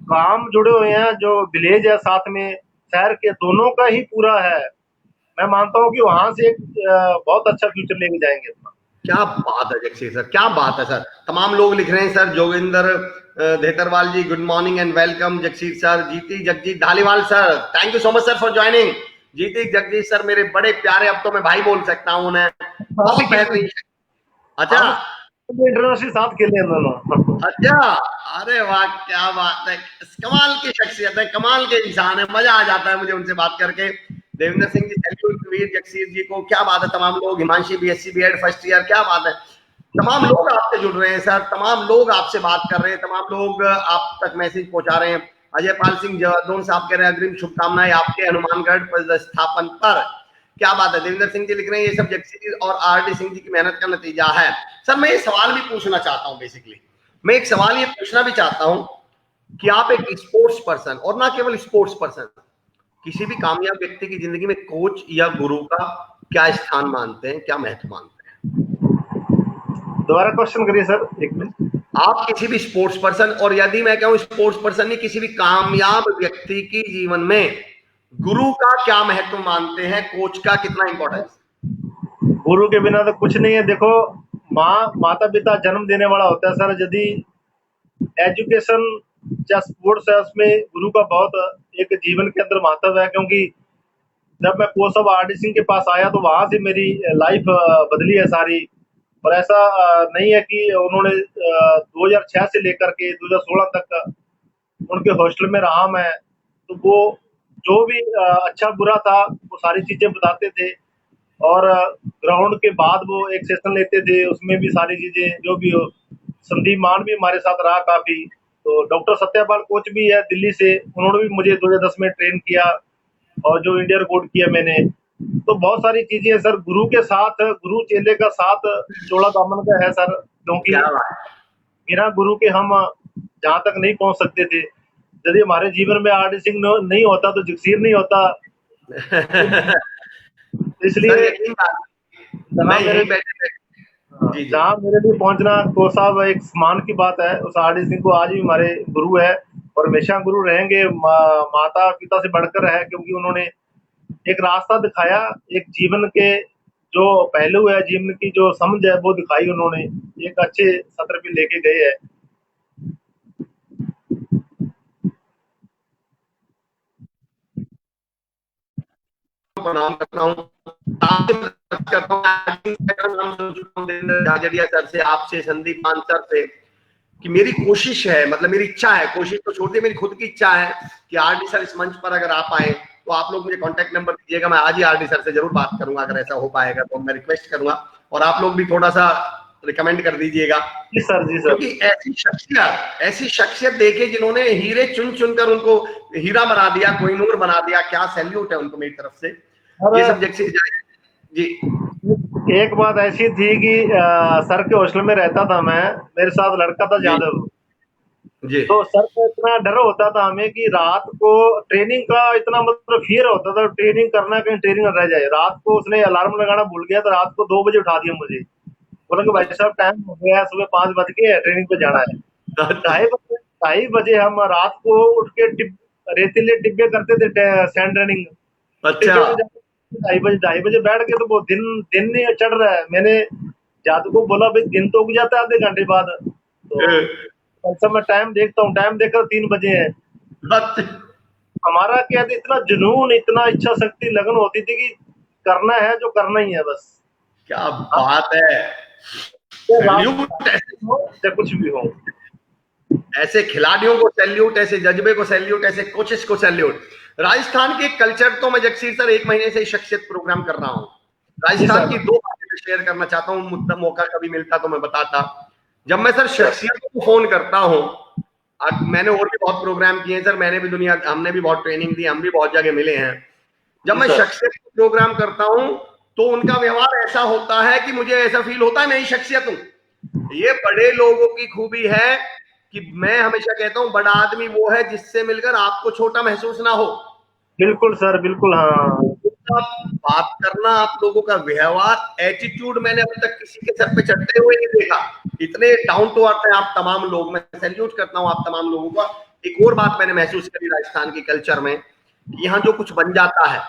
काम जुड़े हुए हैं, जो विलेज है साथ में शहर के, दोनों का ही पूरा है। मैं मानता हूँ कि वहां से एक बहुत अच्छा फ्यूचर लेके जाएंगे अपना। क्या बात है जगसी सर, क्या बात है सर। तमाम लोग लिख रहे हैं sir. Joginder Dhetarwal ji, good morning and welcome. Jagsir sir, Jeeti Jagjeet Dhaliwal sir, thank you so much sir for joining. Jeeti Jagjeet sir मेरे बड़े प्यारे, अब तो मैं भाई बोल सकता हूँ उन्हें, बहुत बेहतरीन। अच्छा, इंटरनेशनल साथ खेले हैं दोनों। अच्छा, अरे वाह, क्या बात है। कमाल की शख्सियत है, कमाल के इंसान है, मजा आ जाता है मुझे उनसे बात करके। देवेंद्र सिंह जी, सैल्यूट। वीर जगसीर जी को, क्या बात है। तमाम लोग, Himanshi BSc BEd first year, क्या बात है। तमाम लोग आपसे जुड़ रहे हैं सर, तमाम लोग आपसे बात कर रहे हैं, तमाम लोग आप तक मैसेज पहुंचा रहे हैं। अजय पाल सिंह जवादोन साहब कह रहे हैं अग्रिम शुभकामनाएं आपके हनुमानगढ़ पदस्थापन पर। क्या बात है। देवेंद्र सिंह जी लिख रहे हैं ये सब जगसीर और आरडी सिंह जी की मेहनत का नतीजा है। सर मैं ये सवाल भी पूछना चाहता हूँ, बेसिकली मैं एक सवाल ये पूछना भी चाहता हूं कि आप एक स्पोर्ट्स पर्सन, और ना केवल स्पोर्ट्स पर्सन, किसी भी कामयाब व्यक्ति की जिंदगी में कोच या गुरु का क्या स्थान मानते हैं, क्या महत्व मानते हैं? दोबारा क्वेश्चन करिए सर, एक मिनट। आप किसी भी स्पोर्ट्स पर्सन, और यदि मैं कहूं स्पोर्ट्स पर्सन नहीं, किसी भी कामयाब व्यक्ति की जीवन में गुरु का क्या महत्व मानते हैं, कोच का कितना इंपॉर्टेंस? गुरु के बिना तो कुछ नहीं है। देखो, माता पिता जन्म देने वाला होता है सर। यदि एजुकेशन या स्पोर्ट्स है, उसमें गुरु का बहुत एक जीवन के अंदर महत्व है। क्योंकि जब मैं कोच ऑफ आरडी सिंह के पास आया तो वहां से मेरी लाइफ बदली है सारी। और ऐसा नहीं है कि उन्होंने 2006 से लेकर के 2016 तक उनके हॉस्टल में रहा मैं, तो वो जो भी अच्छा बुरा था वो सारी चीजें बताते थे। और ग्राउंड के बाद वो एक सेशन लेते थे, उसमें भी सारी चीजें जो भी हो। संदीप मान भी हमारे साथ रहा काफी। तो डॉक्टर सत्यापाल कोच भी है दिल्ली से, उन्होंने भी मुझे 2010 में ट्रेन किया और जो इंडिया रिकॉर्ड किया मैंने। तो बहुत सारी चीजें हैं सर, गुरु के साथ, गुरु चेले का साथ जोड़ा दामन का है सर, क्योंकि क्या बात बिना गुरु के हम जहाँ तक नहीं पहुंच सकते थे। यदि हमारे जीवन में आर डी सिंह नहीं होता तो जगसीर नहीं होता। है। सर इसलिए यकीन बात, मैं जहाँ मेरे यहीं बैठे, जी जी, जहाँ मेरे लिए पहुंचना तो साहब एक सम्मान की बात है। उस आर डी सिंह को आज भी हमारे गुरु है और हमेशा गुरु रहेंगे। माता पिता से बढ़कर है, क्योंकि उन्होंने एक रास्ता दिखाया, एक जीवन के जो पहलू है, जीवन की जो समझ है वो दिखाई उन्होंने, एक अच्छे सत्र पे लेके गए हैं। प्रणाम करता हूँ, आपसे बात करता हूँ। नाम सुन चुका हूँ देवेंद्र झाझड़िया सर से, आपसे, संदीप मान सर से, कि मेरी कोशिश है, मतलब मेरी इच्छा है, कोशिश तो छोड़ दी, मेरी खुद की इच्छा है कि आरडी सर इस मंच पर अगर आप आए तो आप लोग मुझे कांटेक्ट नंबर दीजिएगा, मैं आज ही आरडी सर से जरूर बात करूंगा, अगर ऐसा हो पाएगा तो मैं रिक्वेस्ट करूंगा। और आप लोग भी थोड़ा सा रिकमेंड कर दीजिएगा, जी सर, जी सर। क्योंकि ऐसी शख्सियत देखे जिन्होंने हीरे चुन चुनकर उनको हीरा बना दिया, कोहिनूर बना दिया, क्या सैल्यूट है उनको मेरी तरफ से। ये और सब्जेक्ट से जी एक बात ऐसी थी कि सर के हॉस्टल में रहता था मैं, मेरे साथ लड़का था जी यादव। जी, तो सर को इतना डर होता था हमें कि रात को ट्रेनिंग का इतना मतलब फियर होता था, ट्रेनिंग करना, कहीं ट्रेनिंग न रह जाए। रात को उसने अलार्म लगाना भूल गया, तो रात को 2 बजे उठा दिया मुझे। बोला कि भाई साहब टाइम हो गया है, सुबह 5 बज के है, ट्रेनिंग पे जाना है। अच्छा 2:30 बजे हम रात को उठ के रेतीले टिब्बे करते थे, सैंड रनिंग अच्छा, टिब्बे पे जाके 2:30 बैठ के, तो वो दिन दिन नहीं चढ़ रहा है। मैंने जादू को बोला भाई दिन तो उग जाता है आधे घंटे बाद। तो ऐसा मैं टाइम देखता हूँ, टाइम देखकर 3 बजे है। अच्छा, हमारा क्या था, इतना जुनून, इतना इच्छा शक्ति, लगन होती थी कि करना है जो करना ही है बस। क्या आप बात है, चाहे सैल्यूट, राजनीति हो चाहे कुछ भी हो। ऐसे खिलाड़ियों को सैल्यूट, ऐसे जज्बे को सैल्यूट, ऐसे कोचेस को सैल्यूट। राजस्थान के कल्चर, तो मैं जगसीर सर 1 महीने से शख्सियत प्रोग्राम कर रहा हूँ। जी राजस्थान सर। की 2 बातें मैं शेयर करना चाहता हूँ, मुद्दा मौका कभी मिलता तो मैं बताता। जब मैं सर शख्सियतों को फोन करता हूँ, मैंने और भी बहुत प्रोग्राम किए हैं सर, मैंने भी दुनिया, हमने भी बहुत ट्रेनिंग दी, हम भी बहुत जगह मिले हैं। जब जी मैं सर। शख्सियत को प्रोग्राम करता हूँ तो उनका व्यवहार ऐसा होता है कि मुझे ऐसा फील होता है मैं ही शख्सियत हूँ। ये बड़े लोगों की खूबी है कि मैं हमेशा कहता हूं बड़ा आदमी वो है जिससे मिलकर आपको छोटा महसूस ना हो। बिल्कुल सर, बिल्कुल। हाँ। उनका बात करना, आप लोगों का व्यवहार, एटीट्यूड मैंने अभी तक किसी के सर पे चढ़ते हुए नहीं देखा। इतने डाउन टू अर्थ हैं आप तमाम लोग, मैं सैल्यूट करता हूं आप तमाम लोगों का। एक और बात मैंने महसूस करी राजस्थान के कल्चर में, कि यहाँ जो कुछ बन जाता है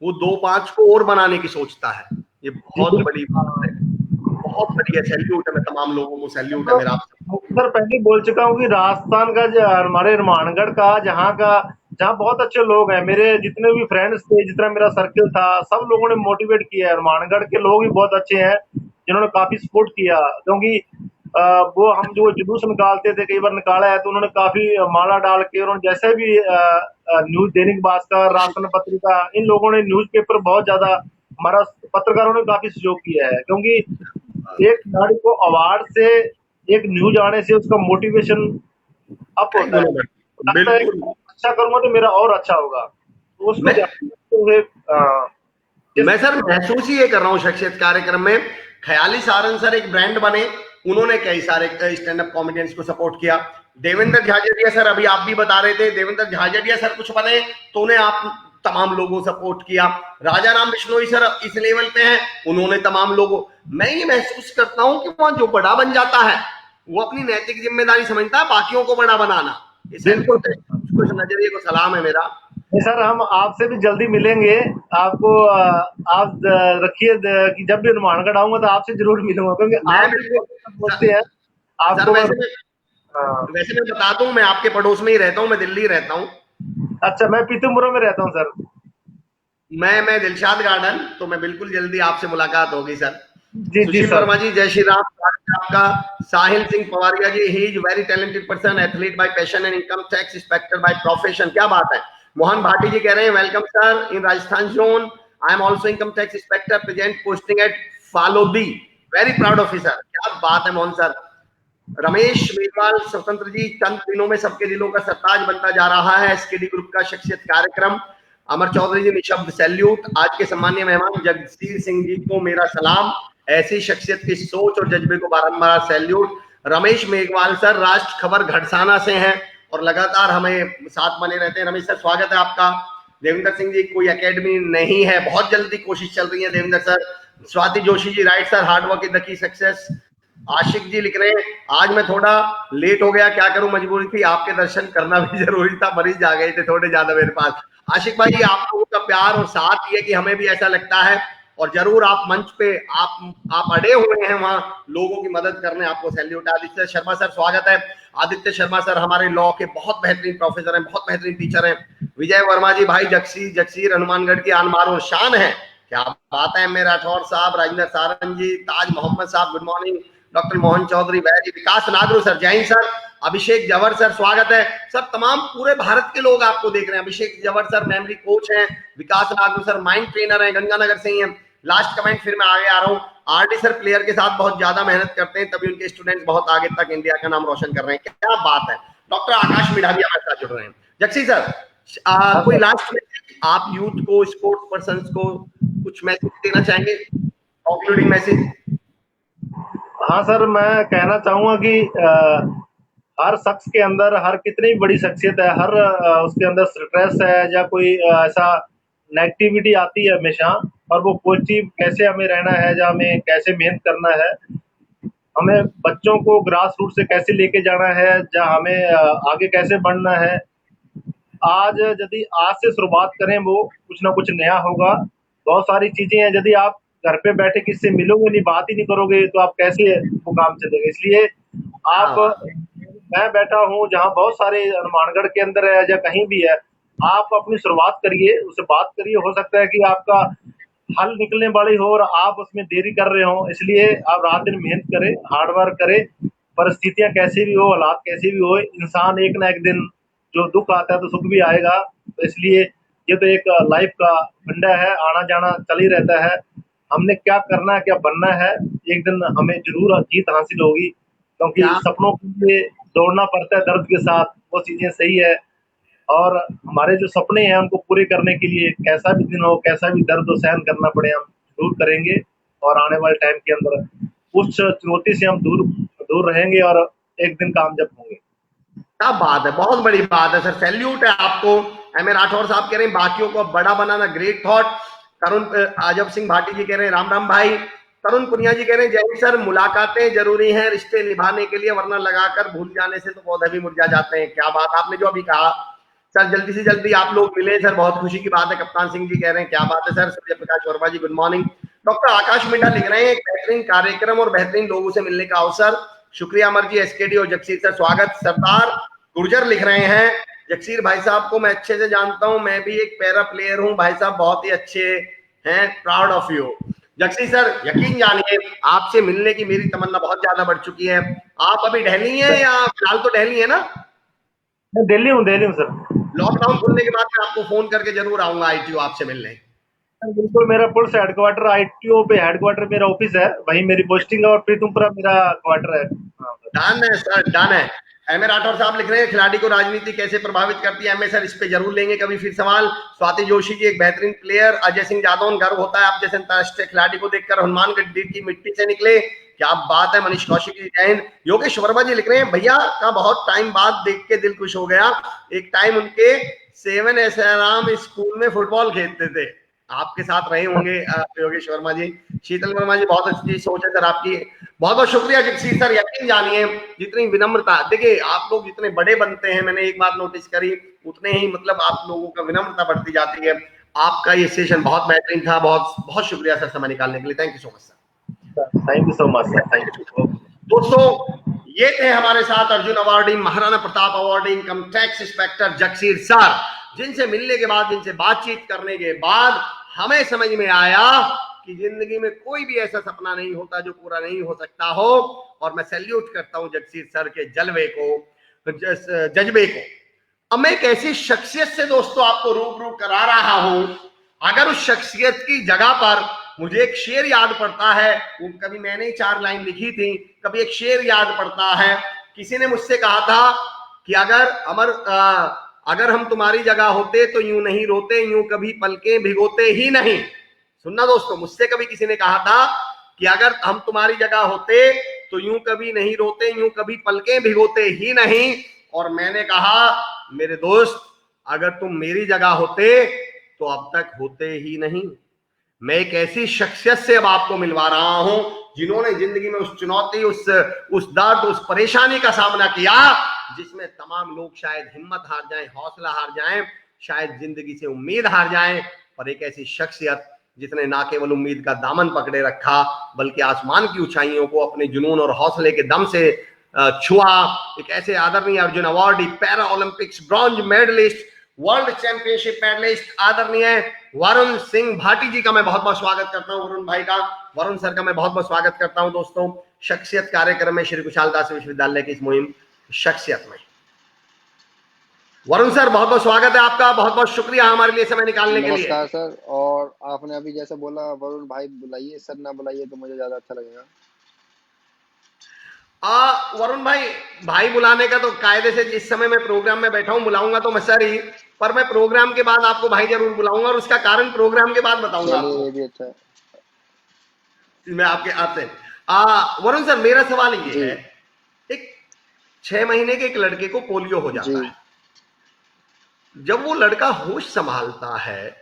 वो 2-5 को और बनाने की सोचता है। ये जी बहुत बड़ी बिल्कुल। बात है, बहुत बढ़िया सैल्यूट है, मैं तमाम लोगों को सैल्यूट है तो मेरा आपसे। सर पहले बोल चुका हूँ कि राजस्थान का हमारे हनुमानगढ़ का, जहाँ बहुत अच्छे लोग हैं, मेरे जितने भी फ्रेंड्स थे, जितना मेरा सर्किल था, सब लोगों ने मोटिवेट किया है। हनुमानगढ़ के लोग भी बहुत अच्छे हैं, जिन्होंने काफी सपोर्ट किया। क्योंकि वो हम जो जुलूस निकालते थे, कई बार निकाला है, तो उन्होंने काफी माला डाल के, उन्होंने जैसे भी न्यूज, दैनिक भास्कर, राशन पत्रिका, इन लोगों ने न्यूज़पेपर बहुत ज्यादा, हमारा पत्रकारों ने काफी सहयोग किया है। क्योंकि एक खिलाड़ी को अवार्ड से, एक न्यूज आने से उसका मोटिवेशन अप कई होता है। गुना बढ़, लगता है बिल्कुल। कि अच्छा करूंगा तो मेरा और अच्छा होगा, तो उसको मैं ध्यान में रखते हुए मैं सर महसूस ही ये कर रहा हूँ शख्सियत कार्यक्रम में, ख्याली सारंग सर एक ब्रांड बने, उन्होंने कई सारे स्टैंड अप कॉमेडियंस को सपोर्ट किया। देवेंद्र झाझड़िया सर, अभी आप भी बता रहे थे, देवेंद्र झाझड़िया सर कुछ बने तो उन्हें आप तमाम लोगों सपोर्ट किया। राजा राम बिश्नोई सर इस लेवल पे हैं, उन्होंने तमाम लोगों, मैं ये महसूस करता हूं कि वहां जो बड़ा बन जाता है वो अपनी नैतिक जिम्मेदारी समझता है बाकियों को बड़ा बनाना। ये बिल्कुल। सैल्यूट है, उसको इस नजरिए को सलाम है मेरा। नहीं सर, हम आपसे भी जल्दी मिलेंगे। आपको आप रखिए कि जब भी हनुमानगढ़ आऊंगा तो आपसे जरूर मिलूंगा, क्योंकि मैं आप भी बिल्कुल बहुत सर, बोलते हैं सर आपको मैं। हाँ। वैसे मैं बता दूं, मैं आपके पड़ोस में ही रहता हूं, मैं दिल्ली रहता हूं। अच्छा, मैं पीतमपुरा में रहता हूँ सर। मैं दिलशाद गार्डन, तो मैं बिल्कुल जल्दी आपसे मुलाकात होगी सर। जी सुशील सर। वर्मा जी, जय श्री राम, स्वागत है आपका। Sahil Singh Pawariya ji, he is very talented person, athlete by passion and income tax inspector by profession. क्या बात है। मोहन भाटी जी कह रहे हैं welcome sir in Rajasthan zone, I am also income tax inspector present posting at Phalodi, very proud officer. क्या बात है मोहन सर। रमेश मेघवाल स्वतंत्र जी, चंद दिनों में सबके दिलों का सरताज बनता जा रहा है एसकेडी ग्रुप का शख्सियत कार्यक्रम। अमर चौधरी जी, निशब्द सैल्यूट। आज के सम्मानीय मेहमान जगसीर सिंह जी को मेरा सलाम, ऐसी शख्सियत की सोच और जज्बे को बारंबार सैल्यूट। रमेश मेघवाल सर राष्ट्र खबर घड़साना से हैं और लगातार हमें साथ बने रहते हैं। रमेश सर स्वागत है आपका। देवेंद्र सिंह जी, कोई एकेडमी नहीं है, बहुत जल्दी कोशिश चल रही है Devendra sir. Swati Joshi ji, right sir, hard work is the key success. Ashiq ji लिख रहे हैं आज मैं थोड़ा लेट हो गया, क्या करूं, मजबूरी थी, आपके दर्शन करना भी जरूरी था, मरीज आ गए थे थोड़े ज्यादा मेरे पास। आशिक भाई, आप लोगों का प्यार और साथ ये कि हमें भी ऐसा लगता है, और जरूर आप मंच पे आप अड़े हुए हैं वहां लोगों की मदद करने, आपको सैल्यूट। आदित्य शर्मा सर स्वागत है। आदित्य शर्मा सर हमारे लॉ के बहुत बेहतरीन प्रोफेसर हैं, बहुत बेहतरीन टीचर हैं। विजय वर्मा जी, भाई जगसीर हनुमानगढ़ की आन बान और शान है, क्या बात है। मेरा राठौर साहब, राजेंद्र सारंग जी, ताज मोहम्मद साहब good morning. Doctor Mohan Chaudhary, वैरी, विकास नागरू सर जय हिंद सर। अभिषेक जवर सर स्वागत है सर। तमाम पूरे भारत के लोग आपको देख रहे हैं। अभिषेक जवर सर मेमोरी कोच हैं, विकास नागरू सर माइंड ट्रेनर हैं, गंगानगर से ही हैं। लास्ट कमेंट फिर मैं आगे आ रहा हूँ। आरडी सर प्लेयर के साथ बहुत ज्यादा मेहनत करते हैं, तभी उनके स्टूडेंट्स बहुत आगे तक इंडिया का नाम रोशन कर रहे हैं, क्या बात है। डॉक्टर आकाश मिढ़ा भी हमारे साथ जुड़ रहे हैं। जक्सी सर, कोई लास्ट में आप यूथ को, स्पोर्ट्स पर्सन को कुछ मैसेज देना चाहेंगे, कंक्लूडिंग मैसेज? हाँ सर, मैं कहना चाहूंगा कि हर शख्स के अंदर, हर कितनी बड़ी शख्सियत है, हर उसके अंदर स्ट्रेस है या कोई ऐसा नेगेटिविटी आती है हमेशा, और वो पॉजिटिव कैसे हमें रहना है या हमें कैसे मेहनत करना है, हमें बच्चों को ग्रास रूट से कैसे लेके जाना है या हमें आगे कैसे बढ़ना है। आज यदि आज से शुरुआत करें, वो कुछ ना कुछ नया होगा। बहुत सारी चीजें हैं, यदि आप घर पे बैठे किसी से मिलोगे नहीं, बात ही नहीं करोगे, तो आप कैसे वो काम चलेगा। इसलिए आप, मैं बैठा हूँ जहाँ बहुत सारे हनुमानगढ़ के अंदर है या कहीं भी है, आप अपनी शुरुआत करिए, उससे बात करिए। हो सकता है कि आपका हल निकलने वाली हो और आप उसमें देरी कर रहे हो, इसलिए आप रात दिन मेहनत करें, हार्ड वर्क करें। परिस्थितियां कैसी भी हो, हालात कैसे भी हो, इंसान एक ना एक दिन जो दुख आता है तो सुख भी आएगा। तो इसलिए ये तो एक लाइफ का फंडा है, आना जाना चल ही रहता है। हमने क्या करना है, क्या बनना है, एक दिन हमें जरूर जीत हासिल होगी, क्योंकि सपनों के लिए दौड़ना पड़ता है दर्द के साथ, वो चीजें सही है। और हमारे जो सपने हैं उनको पूरे करने के लिए कैसा भी दिन हो, कैसा भी दर्द हो, सहन करना पड़े, हम दूर करेंगे। और आने वाले टाइम के अंदर उस चुनौती से हम दूर दूर रहेंगे और एक दिन कामयाब होंगे। क्या बात है, बहुत बड़ी बात है सर, सैल्यूट है आपको। एम ए राठौर साहब कह रहे हैं बाकियों को बड़ा बनाना, ग्रेट थॉट। तरुण आजब सिंह भाटी जी कह रहे हैं राम राम भाई। तरुण पुनिया जी कह रहे हैं जय सर, मुलाकातें जरूरी हैं रिश्ते निभाने के लिए, वरना लगाकर भूल जाने से तो पौधे भी मुरझा जाते हैं। क्या बात आपने जो अभी कहा सर, जल्दी से जल्दी आप लोग मिले सर, बहुत खुशी की बात है। कप्तान सिंह जी कह रहे हैं क्या बात है सर। सूर्य प्रकाश वर्मा जी गुड मॉर्निंग। डॉक्टर आकाश मिड्ढा लिख रहे हैं एक बेहतरीन कार्यक्रम और बेहतरीन लोगों से मिलने का अवसर, शुक्रिया अमर जी, एसकेडी और जगसीर सर स्वागत। सरदार गुर्जर लिख रहे हैं जगसीर भाई साहब को मैं अच्छे से जानता हूं, मैं भी एक पैरा प्लेयर हूं, भाई साहब बहुत ही अच्छे हैं, proud of you. Jagsir sir, यकीन जानिए आपसे मिलने की मेरी तमन्ना बहुत ज्यादा बढ़ चुकी है। आप अभी दिल्ली हैं या फिलहाल तो दिल्ली है ना? मैं दिल्ली हूँ सर। लॉकडाउन खुलने के बाद मैं आपको फोन करके जरूर आऊंगा आईटीओ आपसे मिलने। बिल्कुल, मेरा पुलिस हेडक्वार्टर आईटीओ पे हेडक्वार्टर मेरा ऑफिस है, वहीं मेरी पोस्टिंग है और प्रीतमपुरा मेरा क्वार्टर है। डन है सर, डन है। एम ए राठौर साहब लिख रहे हैं खिलाड़ी को राजनीति कैसे प्रभावित करती है। एम ए सर, इस पे जरूर लेंगे कभी फिर सवाल। स्वाति जोशी जी एक बेहतरीन प्लेयर। अजय सिंह जादौन, गर्व होता है आप जैसे अंतरराष्ट्रीय खिलाड़ी को देखकर, हनुमानगढ़ की मिट्टी से निकले, क्या बात है। मनीष कौशिक जी जय हिंद। योगेश वर्मा जी लिख रहे हैं भैया का बहुत टाइम बाद देख के दिल खुश हो गया, एक टाइम उनके 7 एसआराम स्कूल में फुटबॉल खेलते थे, आपके साथ रहे होंगे योगेश वर्मा जी। शीतल वर्मा जी बहुत अच्छी सोच है सर आपकी, बहुत बहुत शुक्रिया जगसीर सर। यकीन जानिए जितनी विनम्रता, देखिए आप लोग जितने बड़े बनते हैं, मैंने एक बात नोटिस करी, उतने ही मतलब आप लोगों का विनम्रता बढ़ती जाती है। आपका ये सेशन बहुत बेहतरीन था, बहुत बहुत शुक्रिया सर समय निकालने के लिए। Thank you so much sir. Thank you so much sir, thank you. दोस्तों, ये थे हमारे साथ Arjun awardee, Maharana Pratap awardee, income tax inspector Jagsir sir, जिनसे मिलने के बाद, जिनसे बातचीत करने के बाद हमें समझ में आया कि जिंदगी में कोई भी ऐसा सपना नहीं होता जो पूरा नहीं हो सकता हो। और मैं सैल्यूट करता हूं जगसीर सर के जलवे को, जज्बे को। अब मैं एक ऐसी शख्सियत से दोस्तों आपको रूबरू करा रहा हूं, अगर उस शख्सियत की जगह पर मुझे एक शेर याद पड़ता है, वो कभी मैंने ही 4 लाइन लिखी थी, कभी एक शेर याद पड़ता है। किसी ने मुझसे कहा था कि अगर हम तुम्हारी जगह होते तो यूं नहीं रोते, यूं कभी पलकें भिगोते ही नहीं। सुनना दोस्तों, मुझसे कभी किसी ने कहा था कि अगर हम तुम्हारी जगह होते तो यूं कभी नहीं रोते, यूं कभी पलकें भिगोते ही नहीं। और मैंने कहा मेरे दोस्त, अगर तुम मेरी जगह होते तो अब तक होते ही नहीं। मैं एक ऐसी शख्सियत से अब आपको मिलवा रहा हूं जिन्होंने जिंदगी में उस चुनौती, उस दर्द, उस परेशानी का सामना किया जिसमें तमाम लोग शायद हिम्मत हार जाएं, हौसला हार जाएं, शायद जिंदगी से उम्मीद हार जाएं। पर एक ऐसी शख्सियत जिसने ना केवल उम्मीद का दामन पकड़े रखा बल्कि आसमान की ऊंचाइयों को अपने जुनून और हौसले के दम से छुआ। एक ऐसे आदरणीय Arjun awardee, para Olympics bronze medalist, world championship medalist आदरणीय वरुण सिंह भाटी जी का मैं बहुत बहुत स्वागत करता हूं। वरुण भाई का, वरुण सर का मैं बहुत बहुत स्वागत करता हूं दोस्तों शख्सियत कार्यक्रम में, श्री कुशाल दास विश्वविद्यालय की इस मुहिम शख्सियत में। वरुण सर, बहुत बहुत स्वागत है आपका, बहुत बहुत शुक्रिया हमारे लिए समय निकालने के लिए। नमस्कार सर। और आपने अभी जैसे बोला वरुण भाई बुलाइए, सर ना बुलाइए तो मुझे ज्यादा अच्छा लगेगा। वरुण भाई, भाई बुलाने का तो कायदे से जिस समय मैं प्रोग्राम में बैठा हूं बुलाऊंगा तो मैं सर ही, पर मैं प्रोग्राम के बाद आपको भाई जरूर बुलाऊंगा और उसका कारण प्रोग्राम के बाद बताऊंगा चलिए आपको। ये भी अच्छा है। मैं आपके आपसे वरुण सर, मेरा सवाल ये जी है, एक 6 महीने के एक लड़के को पोलियो हो जी जाता है। जब वो लड़का होश संभालता है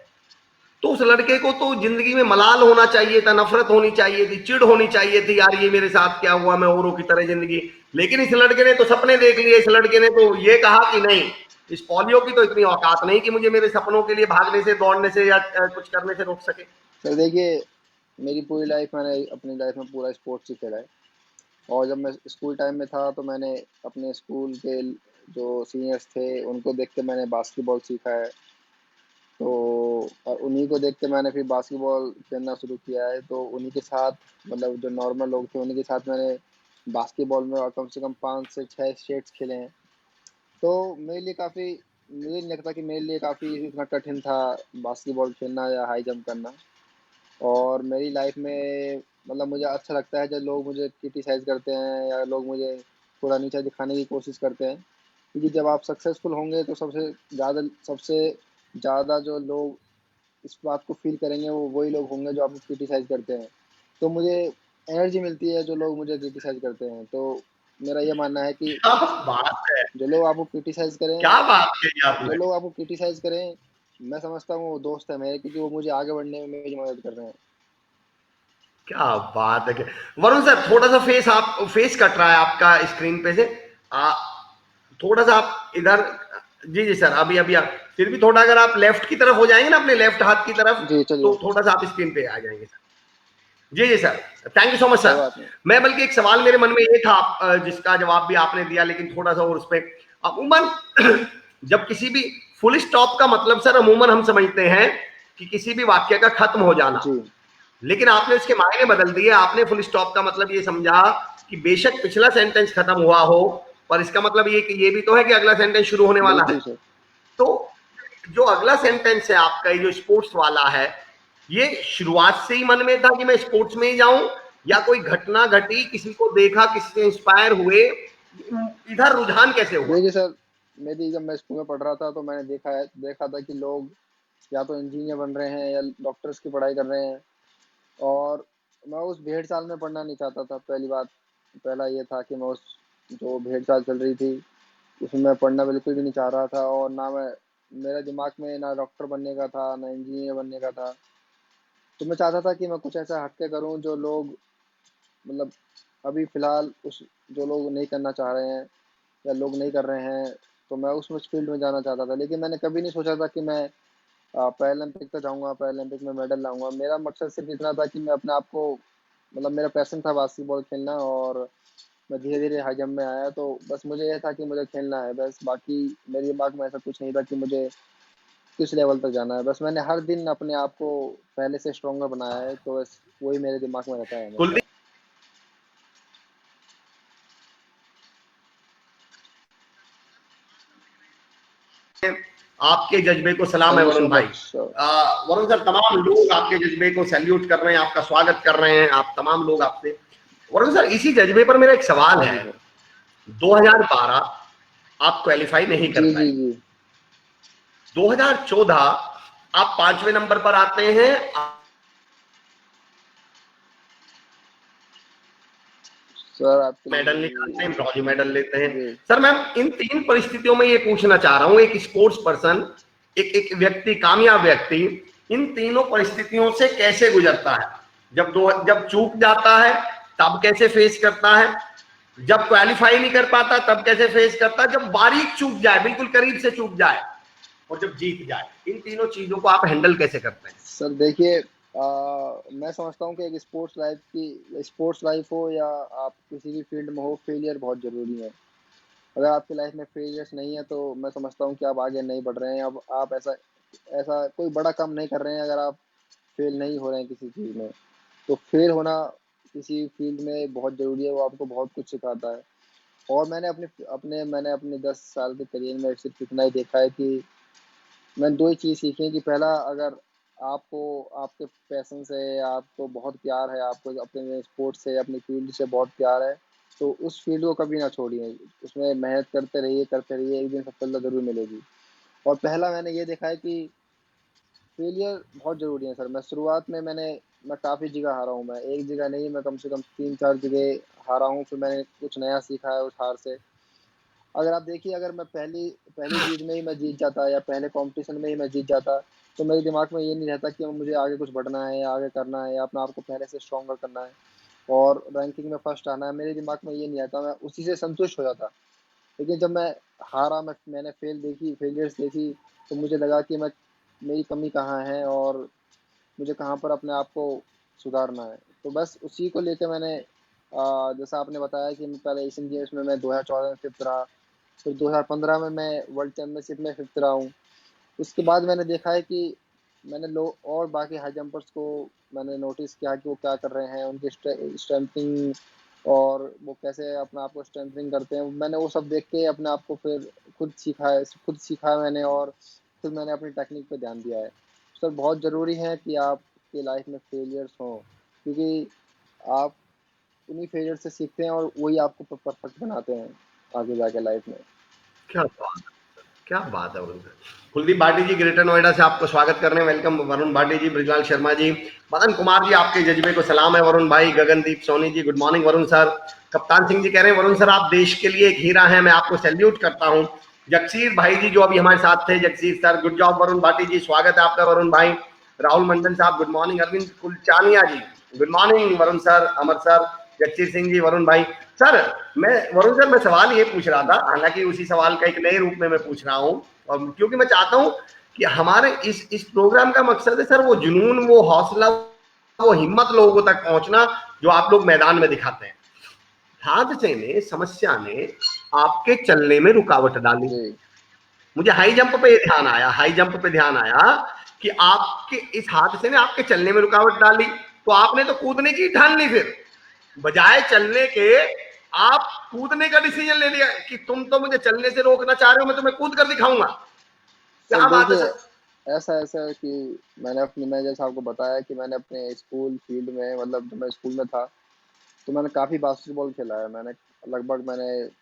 तो उस लड़के को तो जिंदगी में मलाल होना चाहिए था, नफरत होनी चाहिए थी, चिढ़ होनी चाहिए थी, यार ये मेरे साथ क्या हुआ, मैं औरों की तरह जिंदगी। लेकिन इस लड़के ने तो सपने देख लिए, इस लड़के ने तो ये कहा कि नहीं, इस पोलियो की तो इतनी औकात नहीं कि मुझे मेरे सपनों के लिए भागने से, दौड़ने से या कुछ करने से रोक सके। सर देखिए, मेरी पूरी लाइफ मैंने अपनी लाइफ में पूरा स्पोर्ट्स ही खेला है। और जब मैं स्कूल टाइम में था तो मैंने अपने स्कूल के जो सीनियर्स थे उनको देख के मैंने बास्केटबॉल सीखा है। तो और उन्हीं को देख के मैंने फिर बास्केटबॉल खेलना शुरू किया है। तो उन्हीं के साथ, मतलब जो नॉर्मल लोग थे उन्हीं के साथ मैंने बास्केटबॉल में और कम से कम 5 से 6 स्टेट्स खेले हैं। तो मेरे लिए काफ़ी, मुझे नहीं लगता कि मेरे लिए काफ़ी इतना कठिन था बास्केटबॉल खेलना या हाई जंप करना। और मेरी लाइफ में मतलब मुझे अच्छा लगता है जब लोग मुझे क्रिटिसाइज़ करते हैं या लोग मुझे थोड़ा नीचा दिखाने की कोशिश करते हैं, क्योंकि जब आप सक्सेसफुल होंगे तो सबसे ज़्यादा जो लोग इस बात को फ़ील करेंगे वो वही लोग होंगे जो आपको क्रिटिसाइज़ करते हैं। तो मुझे एनर्जी मिलती है जो लोग मुझे क्रिटिसाइज़ करते हैं। तो मेरा ये मानना है कि क्या बात है, जो लोग आपको क्रिटिसाइज़ करें क्या बात कही जो आपने। लोग आपको क्रिटिसाइज़ करें, मैं समझता हूँ वो दोस्त है मेरे, क्योंकि वो मुझे आगे बढ़ने में मेरी मदद कर रहे हैं। क्या बात है। वरुण सर, थोड़ा सा फेस कट रहा है आपका स्क्रीन पे से, आ, थोड़ा सा आप इधर, जी जी सर, अभी अभी आप फिर भी थोड़ा अगर आप लेफ्ट की तरफ हो जाएंगे ना, अपने लेफ्ट हाथ की तरफ, जी चलिए, तो थोड़ा सा आप स्क्रीन पे आ जाएंगे सर। जी जी sir, thank you so much कोई सर। बात नहीं। मैं बल्कि एक सवाल मेरे मन में ये था, जिसका जवाब भी आपने दिया, लेकिन थोड़ा सा और उस पे अमूमन जब किसी भी फुल स्टॉप का मतलब सर अमूमन हम समझते हैं कि किसी भी वाक्य का खत्म हो जाना, जी लेकिन आपने इसके मायने बदल दिए। आपने फुल स्टॉप का मतलब ये समझा कि बेशक पिछला सेंटेंस खत्म हुआ हो, पर इसका मतलब ये कि ये भी तो है कि अगला सेंटेंस शुरू होने वाला है। बिल्कुल सर। तो जो अगला सेंटेंस है आपका, ये जो स्पोर्ट्स वाला है, ये शुरुआत से ही मन में था कि मैं स्पोर्ट्स में ही जाऊं, या कोई घटना घटी, किसी को देखा, किसी से इंस्पायर हुए, इधर रुझान कैसे हुआ? देखिए सर, मेरी जब मैं स्कूल में पढ़ रहा था तो मैंने देखा था कि लोग या तो इंजीनियर बन रहे हैं या डॉक्टर्स की पढ़ाई कर रहे हैं। और मैं उस भेड़ चाल में पढ़ना नहीं चाहता था। पहला ये था कि मैं उस जो भेड़ चाल चल रही थी उसमें मैं पढ़ना बिल्कुल भी नहीं चाह रहा था। और ना मैं, मेरे दिमाग में ना डॉक्टर बनने का था ना इंजीनियर बनने का था। तो मैं चाहता था कि मैं कुछ ऐसा हटके करूं जो लोग, मतलब अभी फ़िलहाल उस जो लोग नहीं करना चाह रहे हैं या लोग नहीं कर रहे हैं, तो मैं उस फील्ड में जाना चाहता था। लेकिन मैंने कभी नहीं सोचा था कि मैं पैरालंपिक तक जाऊँगा, पैरालंपिक में मेडल लाऊँगा। मेरा मकसद सिर्फ़ इतना था कि मैं अपने आप को, मतलब मेरा पैशन था बास्केटबॉल खेलना। और मैं धीरे-धीरे हाई जंप में आया, तो बस मुझे ये था कि मुझे खेलना है बस। बाकी मेरे दिमाग में ऐसा कुछ नहीं था कि मुझे किस लेवल तक जाना है। बस मैंने हर दिन अपने आप को पहले से स्ट्रोंगर बनाया है, तो बस वही मेरे दिमाग में रहता है हमेशा। कुलदीप, आपके जज्बे को सलाम है थैंक यू सो वरुण भाई। Much sir. वरुण सर, तमाम लोग आपके जज्बे को सैल्यूट कर रहे हैं, आपका स्वागत कर रहे हैं, आप तमाम लोग आपसे। वरुण सर, इसी जज्बे पर मेरा एक सवाल हाँ है। जी सर। 2012 आप क्वालिफाई नहीं कर जी पाए, जी जी 2014 आप 5वें नंबर पर आते हैं, सर, आपके मेडल लिए निकालते हैं, ब्रॉन्ज मेडल लेते हैं। जी सर, मैं इन तीन परिस्थितियों में ये पूछना चाह रहा हूं, एक स्पोर्ट्स पर्सन, एक व्यक्ति, कामयाब व्यक्ति, इन तीनों परिस्थितियों से कैसे गुजरता है? जब चूक जाता है तब कैसे फेस करता है, जब क्वालिफाई नहीं कर पाता तब कैसे फेस करता है, जब बारीक चूक जाए, बिल्कुल करीब से चूक जाए, और जब जीत जाए, इन तीनों चीजों को आप हैंडल कैसे करते हैं? सर, देखिए, मैं समझता हूँ कि एक स्पोर्ट्स लाइफ हो या आप किसी भी फील्ड में हो, फेलियर बहुत ज़रूरी है। अगर आपकी लाइफ में फेलियर्स नहीं है, तो मैं समझता हूँ कि आप आगे नहीं बढ़ रहे हैं। अब आप ऐसा ऐसा कोई बड़ा काम नहीं कर रहे हैं अगर आप फेल नहीं हो रहे हैं किसी चीज़ में। तो फेल होना किसी फील्ड में बहुत ज़रूरी है, वो आपको बहुत कुछ सिखाता है। और मैंने अपने 10 साल के करियर में सिर्फ इतना ही देखा है कि मैंने 2 ही चीज़ सीखी है कि पहला, अगर आपको आपके पैशन से, आपको बहुत प्यार है, आपको अपने स्पोर्ट्स से, अपनी फील्ड से बहुत प्यार है, तो उस फील्ड को कभी ना छोड़िए। उसमें मेहनत करते रहिए, एक दिन सफलता ज़रूर मिलेगी। और पहला मैंने ये देखा है कि फेलियर बहुत ज़रूरी है सर। शुरुआत में मैं काफ़ी जगह हारा हूँ। मैं एक जगह नहीं, मैं कम से कम 3-4 जगह हारा हूँ, फिर मैंने कुछ नया सीखा है उस हार से। अगर आप देखिए, अगर मैं पहली पहली चीज़ में ही मैं जीत जाता या पहले कॉम्पिटिशन में ही मैं जीत जाता, तो मेरे दिमाग में ये नहीं रहता कि मुझे आगे कुछ बढ़ना है या आगे करना है या अपने आप को पहले से स्ट्रॉन्गर करना है और रैंकिंग में फर्स्ट आना है। मेरे दिमाग में ये नहीं आता, मैं उसी से संतुष्ट हो जाता। लेकिन जब मैं हारा, मैंने फेलियर्स देखी, तो मुझे लगा कि मेरी कमी कहाँ है और मुझे कहाँ पर अपने आप को सुधारना है। तो बस उसी को लेके मैंने, जैसा आपने बताया कि मैं पहले एशियन गेम्स में मैं 2014 में फिफ्थ रहा, फिर 2015 में मैं वर्ल्ड चैम्पियनशिप में फिफ्थ रहा हूँ। उसके बाद मैंने देखा है कि मैंने लोग और बाकी हाई जंपर्स को मैंने नोटिस किया कि वो क्या कर रहे हैं, उनकी स्ट्रेंथिंग और वो कैसे अपने आप को स्ट्रेंथनिंग करते हैं। मैंने वो सब देख के अपने आप को फिर खुद सीखा है मैंने, और फिर मैंने अपनी टेक्निक पे ध्यान दिया है। सर, बहुत ज़रूरी है कि आपकी लाइफ में फेलियर्स हों, क्योंकि आप उन्हीं फेलियर से सीखते हैं और वही आपको परफेक्ट बनाते हैं आगे जाके लाइफ में। क्या बात, क्या बात है वरुण सर। कुलदीप भाटी जी ग्रेटर नोएडा से आपको स्वागत करने, वेलकम वरुण भाटी जी, ब्रिजलाल शर्मा जी, मदन कुमार जी, आपके जज्बे को सलाम है वरुण भाई, Gagandeep Soni ji, good morning Varun sir. Kaptan Singh ji कह रहे हैं वरुण सर आप देश के लिए एक हीरा हैं, मैं आपको सैल्यूट करता हूं। जगसीर भाई जी जो अभी हमारे साथ थे, Jagsir sir, good job Varun Bhati ji, स्वागत है आपका वरुण भाई। राहुल मंडल साहब good morning, Arvind Kulchaniya ji good morning Varun sir, Amar sir, Jagsir Singh ji, Varun भाई। सर, वरुण सर, मैं सवाल ये पूछ रहा था, हालांकि उसी सवाल का एक नए रूप में मैं पूछ रहा हूँ, और क्योंकि मैं चाहता हूँ कि हमारे इस प्रोग्राम का मकसद है सर वो जुनून, वो हौसला, वो हिम्मत लोगों तक पहुंचना जो आप लोग मैदान में दिखाते हैं। हादसे ने, समस्या ने आपके चलने में रुकावट डाली। जी मुझे हाई जंप पे ध्यान आया कि आपके इस हादसे ने आपके चलने में रुकावट डाली, तो आपने तो कूदने की ठान ली, फिर बजाय चलने के आप कूदने का डिसीजन ले लिया कि तुम तो मुझे चलने से रोकना चाह रहे हो, मैं तुम्हें कूद कर दिखाऊंगा। सर, क्या बात है देखिए, सर। ऐसा है कि मैं जैसा आपको बताया कि मैंने अपने स्कूल फील्ड में, मतलब जब मैं स्कूल में था, तो मैंने काफ़ी बास्केटबॉल खेला है। मैंने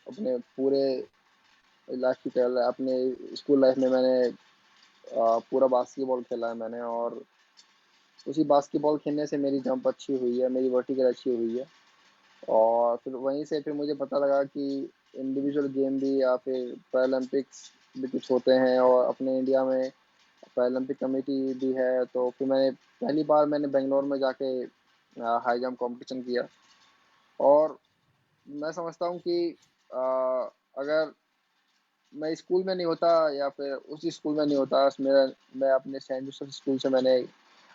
अपने पूरे लाइफ की अपने स्कूल लाइफ में मैंने पूरा बास्केटबॉल खेला है मैंने, और उसी बास्केटबॉल खेलने से मेरी जंप अच्छी हुई है, मेरी वर्टिकल अच्छी हुई है। और फिर वहीं से फिर मुझे पता लगा कि इंडिविजुअल गेम भी या फिर पैरालंपिक्स भी कुछ होते हैं, और अपने इंडिया में पैरालंपिक कमेटी भी है। तो फिर पहली बार मैंने बेंगलोर में जाके हाई जंप कंपटीशन किया। और मैं समझता हूँ कि अ, अगर मैं स्कूल में नहीं होता या फिर उसी स्कूल में नहीं होता, मैं अपने सेंट जोसेफ स्कूल से मैंने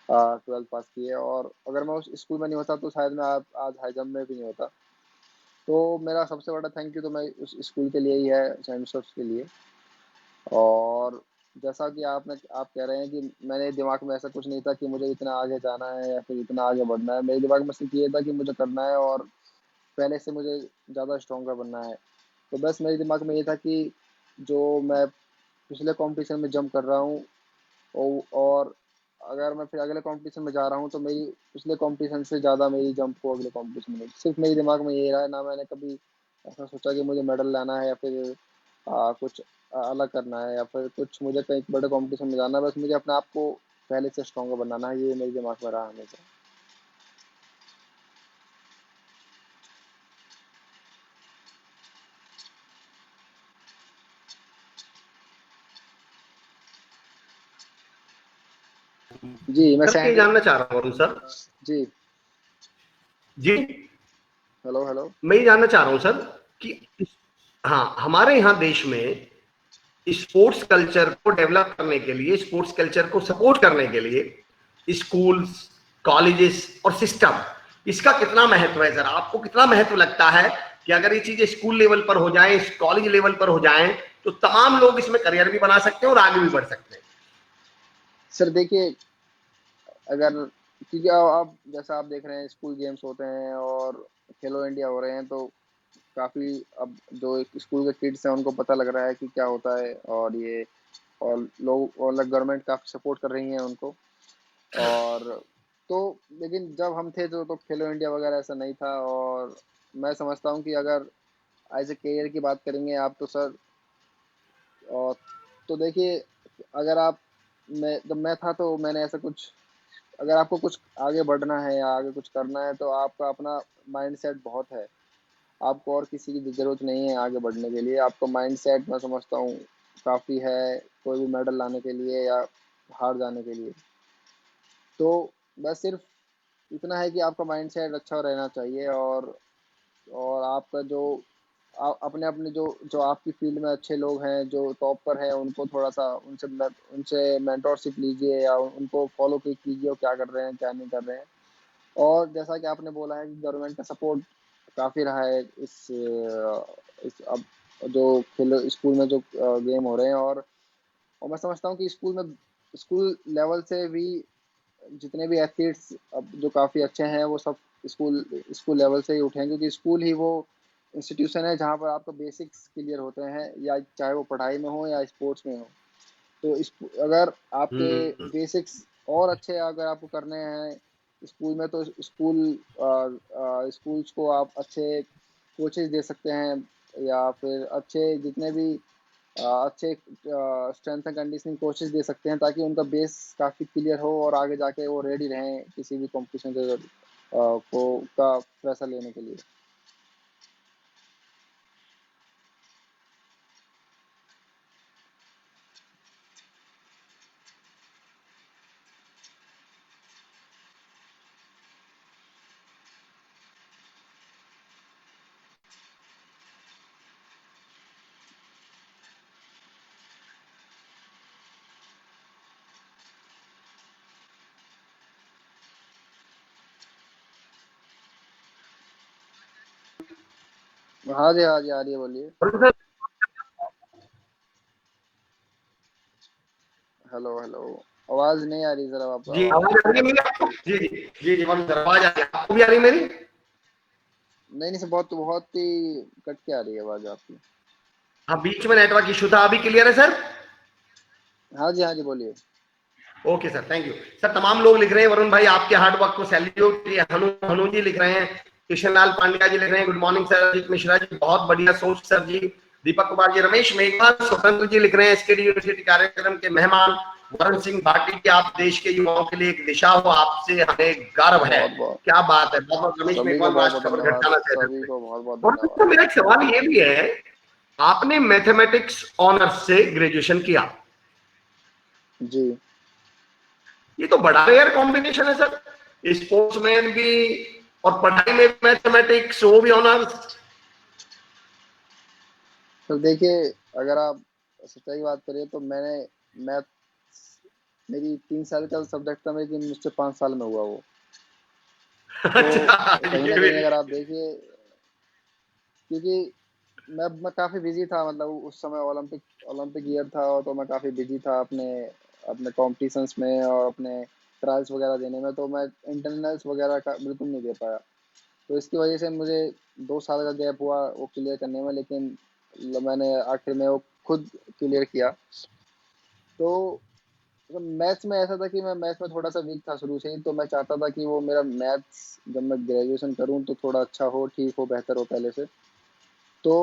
12th पास की है, और अगर मैं उस स्कूल में नहीं होता तो शायद मैं आज हाई जंप में भी नहीं होता। तो मेरा सबसे बड़ा थैंक यू तो मैं उस स्कूल के लिए ही है, सेंट जोसेफ के लिए। और जैसा कि आप कह रहे हैं कि मेरे दिमाग में ऐसा कुछ नहीं था कि मुझे इतना आगे जाना है या फिर इतना आगे बढ़ना है। मेरे दिमाग में सिर्फ ये था कि मुझे करना है और पहले से मुझे ज़्यादा स्ट्रॉन्गर बनना है। तो बस मेरे दिमाग में ये था कि जो मैं पिछले कंपटीशन में जंप कर रहा हूँ, और अगर मैं फिर अगले कंपटीशन में जा रहा हूँ तो मेरी पिछले कंपटीशन से ज़्यादा मेरी जंप को अगले कंपटीशन में, सिर्फ मेरे दिमाग में ये रहा है। ना मैंने कभी ऐसा सोचा कि मुझे मेडल लाना है या फिर कुछ अलग करना है या फिर कुछ मुझे कहीं बड़े कंपटीशन में जाना है। बस मुझे अपने आप को पहले से स्ट्रॉन्गर बनाना है, ये मेरे दिमाग में रहा हमेशा। जी मैं सर ये सैंड जानना चाह रहा हूँ वरुण सर। जी। जी, हेलो हेलो। मैं ये जानना चाह रहा हूँ सर कि हाँ, हमारे यहाँ देश में स्पोर्ट्स कल्चर को डेवलप करने के लिए, स्पोर्ट्स कल्चर को सपोर्ट करने के लिए स्कूल्स, कॉलेजेस और सिस्टम, इसका कितना महत्व है सर? आपको कितना महत्व लगता है कि अगर ये चीजें स्कूल लेवल पर हो जाएं, कॉलेज लेवल पर हो जाएं, तो तमाम लोग इसमें करियर भी बना सकते हैं और आगे भी बढ़ सकते हैं? सर देखिए, अगर क्योंकि अब जैसा आप देख रहे हैं स्कूल गेम्स होते हैं और खेलो इंडिया हो रहे हैं, तो काफ़ी अब जो एक स्कूल के किड्स हैं उनको पता लग रहा है कि क्या होता है, और ये और लोग और गवर्नमेंट काफ़ी सपोर्ट कर रही है उनको। और तो लेकिन जब हम थे तो खेलो इंडिया वगैरह ऐसा नहीं था। और मैं समझता हूँ कि अगर एज ए करियर की बात करेंगे आप तो सर, और तो देखिए, अगर आप मैं जब मैं था तो मैंने ऐसा कुछ, अगर आपको कुछ आगे बढ़ना है या आगे कुछ करना है तो आपका अपना माइंडसेट बहुत है। आपको और किसी की ज़रूरत नहीं है आगे बढ़ने के लिए। आपका माइंडसेट मैं समझता हूँ काफ़ी है, कोई भी मेडल लाने के लिए या हार जाने के लिए। तो बस सिर्फ इतना है कि आपका माइंडसेट अच्छा रहना चाहिए, और आपका जो अपने अपने जो जो आपकी फील्ड में अच्छे लोग हैं जो टॉप पर हैं उनको थोड़ा सा उनसे मेंटोरशिप लीजिए या उनको फॉलो कीजिए वो क्या कर रहे हैं क्या नहीं कर रहे हैं। और जैसा कि आपने बोला है कि गवर्नमेंट का सपोर्ट काफ़ी रहा है इस अब जो खेलो स्कूल में जो गेम हो रहे हैं। और मैं समझता हूँ कि स्कूल लेवल से भी जितने भी एथलीट्स अब जो काफ़ी अच्छे हैं वो सब स्कूल स्कूल लेवल से ही उठे हैं, क्योंकि स्कूल ही वो इंस्टीट्यूशन है जहाँ पर आपको बेसिक्स क्लियर होते हैं, या चाहे वो पढ़ाई में हो या स्पोर्ट्स में हो। तो अगर आपके हम्म। बेसिक्स और अच्छे अगर आपको करने हैं स्कूल में, तो स्कूल्स को आप अच्छे कोचेस दे सकते हैं, या फिर अच्छे जितने भी अच्छे स्ट्रेंथ एंड कंडीशनिंग कोचेस दे सकते हैं, ताकि उनका बेस काफ़ी क्लियर हो और आगे जाके वो रेडी रहें किसी भी कंपटीशन के को का प्रेशर लेने के लिए। हाँ जी हाँ जी, आ रही है, बोलिए। Varun sir, hello hello. आवाज़ नहीं आ रही सर, आप जी आवाज़। आवाज आ रही है मेरी आपको? जी जी जी जी, वरुण सर आवाज आ रही है, आपको भी आ रही है मेरी? नहीं नहीं सर, बहुत बहुत ही कट के आ रही है आवाज़ आपकी। हाँ, बीच में नेटवर्क इशू था, अभी क्लियर है सर? हाँ जी बोलिए। Okay sir, thank you sir. तमाम लोग लिख रहे हैं वरुण भाई आपके हार्ड वर्क को सैल्यूट। हनु जी लिख रहे हैं, किशन लाल पांड्या जी लिख रहे हैं good morning sir, Ajit Mishra ji बहुत बढ़िया सोच सर जी, दीपक कुमार जी, रमेश मेघवाल, स्वतंत्र जी लिख रहे हैं एसकेडी यूनिवर्सिटी कार्यक्रम के मेहमान, वरुण सिंह भाटी की आप देश के युवाओं के लिए एक दिशा हो, आपसे हमें गर्व है। बहुत बहुत क्या बात है, बहुत बहुत। रमेश सभी को मेघवाल बहुत बहुत राष्ट्र खबर धन्यवाद, घटाना सभी चाहते को बहुत बहुत थे। धन्यवाद। तो मेरा एक सवाल ये भी है, आपने मैथमेटिक्स ऑनर्स से ग्रेजुएशन किया, जी ये तो बड़ा रेयर कॉम्बिनेशन है सर, स्पोर्ट्स में भी और पढ़ाई में मैथमेटिक्स, वो भी ऑनर्स। तो देखिए, अगर आप सच्चाई बात करिए तो मैथ मेरी 3 साल का सब्जेक्ट था, लेकिन मुझसे 5 साल में हुआ वो। तो अच्छा, कहीं ये ना भी। कहीं अगर आप देखिए, क्योंकि मैं काफ़ी बिजी था, मतलब उस समय ओलंपिक ओलंपिक ईयर था, तो मैं काफ़ी बिजी था अपने अपने कॉम्पिटिशन्स में और अपने ट्रायल्स वगैरह देने में, तो मैं इंटरनल्स वगैरह का बिल्कुल नहीं दे पाया। तो इसकी वजह से मुझे 2 साल का गैप हुआ वो क्लियर करने में, लेकिन मैंने आखिर में वो खुद क्लियर किया। तो मतलब मैथ्स में ऐसा था कि मैं मैथ्स में थोड़ा सा वीक था शुरू से ही, तो मैं चाहता था कि वो मेरा मैथ्स जब मैं ग्रेजुएशन करूँ तो थोड़ा अच्छा हो, ठीक हो, बेहतर हो पहले से। तो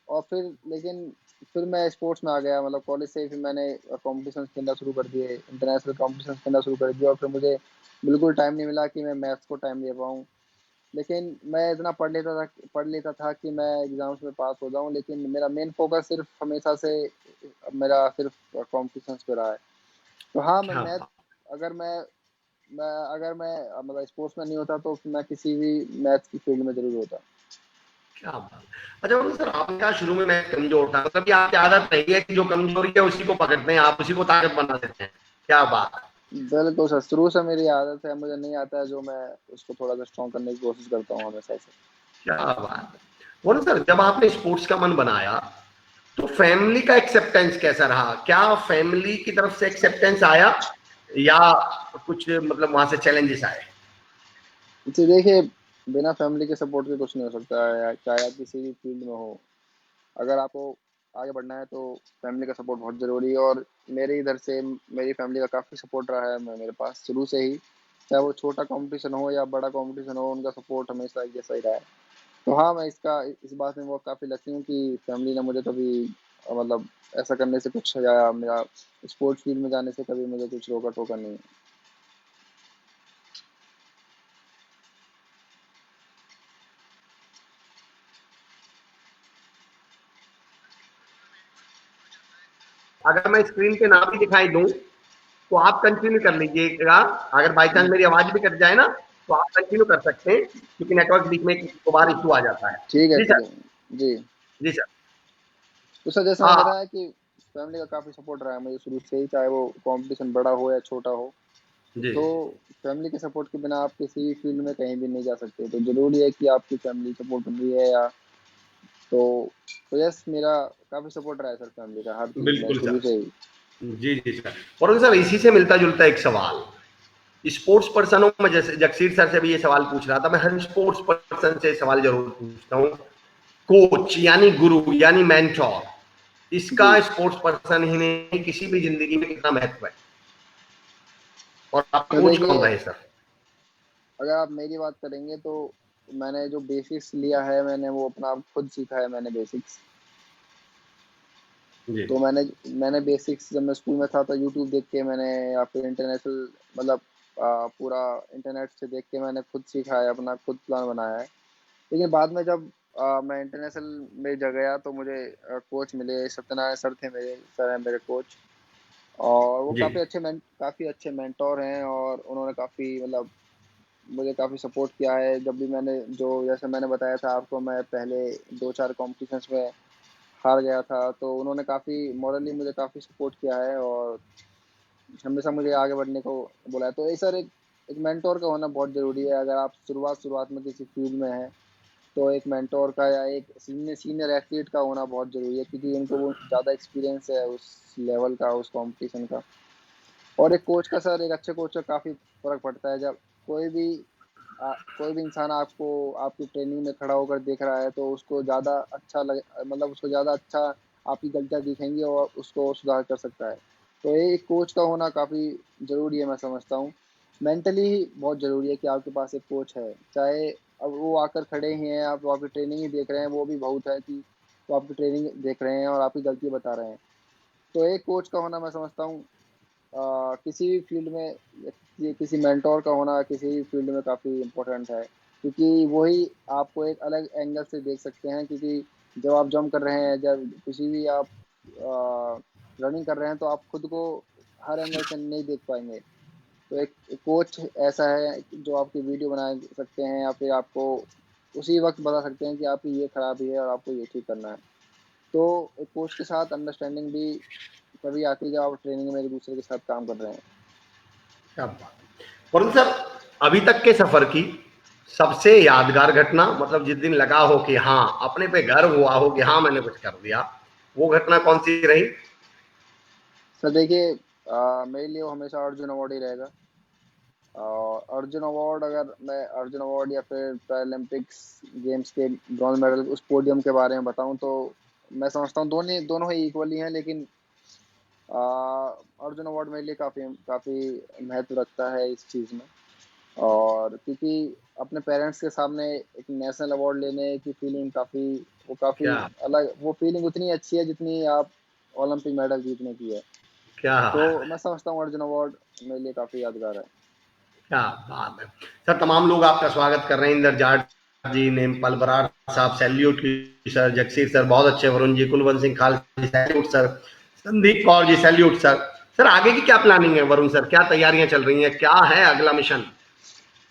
और फिर लेकिन फिर मैं स्पोर्ट्स में आ गया, मतलब कॉलेज से ही फिर मैंने कॉम्पिटिशन्स खेलना शुरू कर दिए, इंटरनेशनल कॉम्पिटिशन्स खेलना शुरू कर दिया, और फिर मुझे बिल्कुल टाइम नहीं मिला कि मैं मैथ्स को टाइम दे पाऊँ। लेकिन मैं इतना पढ़ लेता था कि मैं एग्जाम्स में पास हो जाऊं, लेकिन मेरा मेन फोकस सिर्फ हमेशा से मेरा सिर्फ कॉम्पिटिशन्स पे रहा है। तो हाँ, मैं क्या मैथ बात, अगर मैं अगर मैं मतलब स्पोर्ट्स में नहीं होता तो मैं किसी भी मैथ्स की फील्ड में जरूर होता। क्या बात। अच्छा बोलो सर, आपने कहा शुरू में मैं कमजोर था, मतलब कि आपकी आदत रही है कि जो कमजोरी है उसी को पकड़ते हैं, आप उसी को ताकत बना देते हैं। क्या बात। बिल्कुल सर, शुरू से मेरी आदत है, मुझे नहीं आता है जो मैं उसको थोड़ा सा स्ट्रॉन्ग करने की कोशिश करता हूँ हमेशा से। क्या बात। बोलो सर, जब आपने स्पोर्ट्स का मन बनाया तो फैमिली का एक्सेप्टेंस कैसा रहा? क्या फैमिली की तरफ से एक्सेप्टेंस आया या कुछ मतलब वहां से चैलेंजेस आए? जी देखिए, बिना फैमिली के सपोर्ट के कुछ नहीं हो सकता है, चाहे आप किसी भी फील्ड में हो। अगर आपको आगे बढ़ना है तो फैमिली का सपोर्ट बहुत ज़रूरी है, और मेरे इधर से मेरी फैमिली का काफ़ी सपोर्ट रहा है मेरे पास शुरू से ही। चाहे वो छोटा कंपटीशन हो या बड़ा कंपटीशन हो, उनका सपोर्ट हमेशा एक जैसा ही रहा है। तो हाँ, मैं इस बात में बहुत काफ़ी लकी हूँ कि फैमिली ने मुझे कभी मतलब ऐसा करने से कुछ, या मेरा स्पोर्ट्स फील्ड में जाने से कभी मुझे कुछ रोका टोका नहीं है। अगर मैं स्क्रीन पे ना भी दिखाई दूं तो आप कंटिन्यू कर लीजिएगा। अगर बाई चांस मेरी आवाज भी कट जाए ना तो आप कंटिन्यू कर सकते हैं, क्योंकि नेटवर्क बीच में एक बार इशू आ जाता है। ठीक है, जी ठीक सर। है। जी। जी सर। तो सर, जैसे मैंने हाँ। बताया कि फैमिली का काफ़ी सपोर्ट रहा है मुझे शुरू से ही, चाहे वो कंपटीशन बड़ा हो या छोटा हो। जी। तो फैमिली के सपोर्ट के बिना आप किसी भी फील्ड में कहीं भी नहीं जा सकते, तो ज़रूरी है कि आपकी फैमिली सपोर्ट कर रही है, या तो यस, मेरा काफ़ी सपोर्ट रहा है सर फैमिली का हर चीज़ में बिल्कुल शुरू सर। से ही। जी जी सर। और सर इसी से मिलता जुलता एक सवाल, स्पोर्ट्स पर्सनों में जैसे जगसीर सर से भी ये सवाल पूछ रहा था, मैं हर स्पोर्ट्स पर्सन से सवाल जरूर पूछता हूँ। कोच यानी गुरु यानी मेंटोर, इसका जी स्पोर्ट्स पर्सन ही नहीं किसी भी जिंदगी में कितना महत्व है, और आपका तो कोच कौन देखिए, रहे सर? अगर आप मेरी बात करेंगे तो मैंने जो बेसिक्स लिया है, मैंने वो अपना खुद सीखा है, मैंने बेसिक्स। जी। तो मैंने बेसिक्स जब मैं स्कूल में था तो यूट्यूब देख के मैंने, या फिर इंटरनेशनल मतलब पूरा इंटरनेट से देख के मैंने खुद सीखा है, अपना खुद प्लान बनाया है। लेकिन बाद में जब मैं इंटरनेशनल में जब गया तो मुझे कोच मिले, सत्यनारायण सर थे, मेरे सर हैं मेरे कोच। और वो जी। काफ़ी अच्छे मेंटोर हैं, और उन्होंने काफ़ी मतलब मुझे काफ़ी सपोर्ट किया है। जब भी मैंने जो जैसे मैंने बताया था आपको, मैं पहले 2-4 कॉम्पिटिशन्स में हार गया था, तो उन्होंने काफ़ी मॉरली मुझे काफ़ी सपोर्ट किया है, और हमेशा मुझे आगे बढ़ने को बोला है। तो ये सर, एक मेंटोर का होना बहुत ज़रूरी है। अगर आप शुरुआत में किसी फील्ड में हैं, तो एक मेंटोर का या एक सीनियर एथलीट का होना बहुत ज़रूरी है, क्योंकि उनको वो ज़्यादा एक्सपीरियंस है उस लेवल का, उस कंपटीशन का। और एक कोच का सर, एक अच्छे कोच का काफ़ी फ़र्क पड़ता है। जब कोई भी कोई भी इंसान आपको आपकी ट्रेनिंग में खड़ा होकर देख रहा है, तो उसको ज़्यादा अच्छा लगे, मतलब उसको ज़्यादा अच्छा आपकी गलतियाँ दिखेंगी और उसको सुधार कर सकता है। तो ये एक कोच का होना काफ़ी ज़रूरी है, मैं समझता हूँ। मेंटली ही बहुत ज़रूरी है कि आपके पास एक कोच है। चाहे अब वो आकर खड़े ही हैं, आप आपकी ट्रेनिंग ही देख रहे हैं, वो भी बहुत है कि वो आपकी ट्रेनिंग देख रहे हैं और आपकी गलती बता रहे हैं। तो एक कोच का होना, मैं समझता हूँ किसी भी फील्ड में, ये किसी मेंटोर का होना किसी भी फील्ड में काफ़ी इम्पोर्टेंट है, क्योंकि वही आपको एक अलग एंगल से देख सकते हैं। क्योंकि जब आप जंप कर रहे हैं, जब किसी भी आप रनिंग कर रहे हैं, तो आप खुद को हर एंगल से नहीं देख पाएंगे। तो एक कोच ऐसा है जो आपकी वीडियो बना सकते हैं, या फिर आपको उसी वक्त बता सकते हैं कि आपकी ये खराबी है और आपको ये ठीक करना है। तो एक कोच के साथ अंडरस्टैंडिंग भी तभी आती है जब आप ट्रेनिंग में एक दूसरे के साथ काम कर रहे हैं। क्या बात है। और सर, अभी तक के सफर की सबसे यादगार घटना, मतलब जिस दिन लगा हो कि हाँ अपने पे गर्व हुआ हो कि हाँ मैंने कुछ कर दिया, वो घटना कौन सी रही? सर देखिए, मेरे लिए वो हमेशा अर्जुन अवार्ड ही रहेगा। अर्जुन अवार्ड, अगर मैं अर्जुन अवार्ड या फिर पैरालंपिक्स गेम्स के ब्रॉन्ज मेडल उस पोडियम के बारे में बताऊं तो मैं समझता हूँ दोनों दोनों ही इक्वली हैं, लेकिन अर्जुन अवार्ड मेरे लिए काफ़ी काफ़ी महत्व रखता है इस चीज़ में। और क्योंकि अपने पेरेंट्स के सामने एक नेशनल अवार्ड लेने की फीलिंग काफ़ी, वो काफ़ी क्या अलग, वो फीलिंग उतनी अच्छी है जितनी आप ओलंपिक मेडल जीतने की है। क्या तो मैं समझता हूँ अर्जुन अवार्ड मेरे लिए काफ़ी यादगार है। क्या बात है। सर तमाम लोग आपका स्वागत कर रहे हैं, इंदर जाट जी, नेमपल बराड़ साहब सैल्यूट की सर, जगसीर सर बहुत अच्छे, Varun ji, Kulwant Singh Khalsi salute sir, Sandeep Kaur ji salute sir. Sir आगे की क्या प्लानिंग है वरुण सर, क्या तैयारियां चल रही हैं, क्या है अगला मिशन?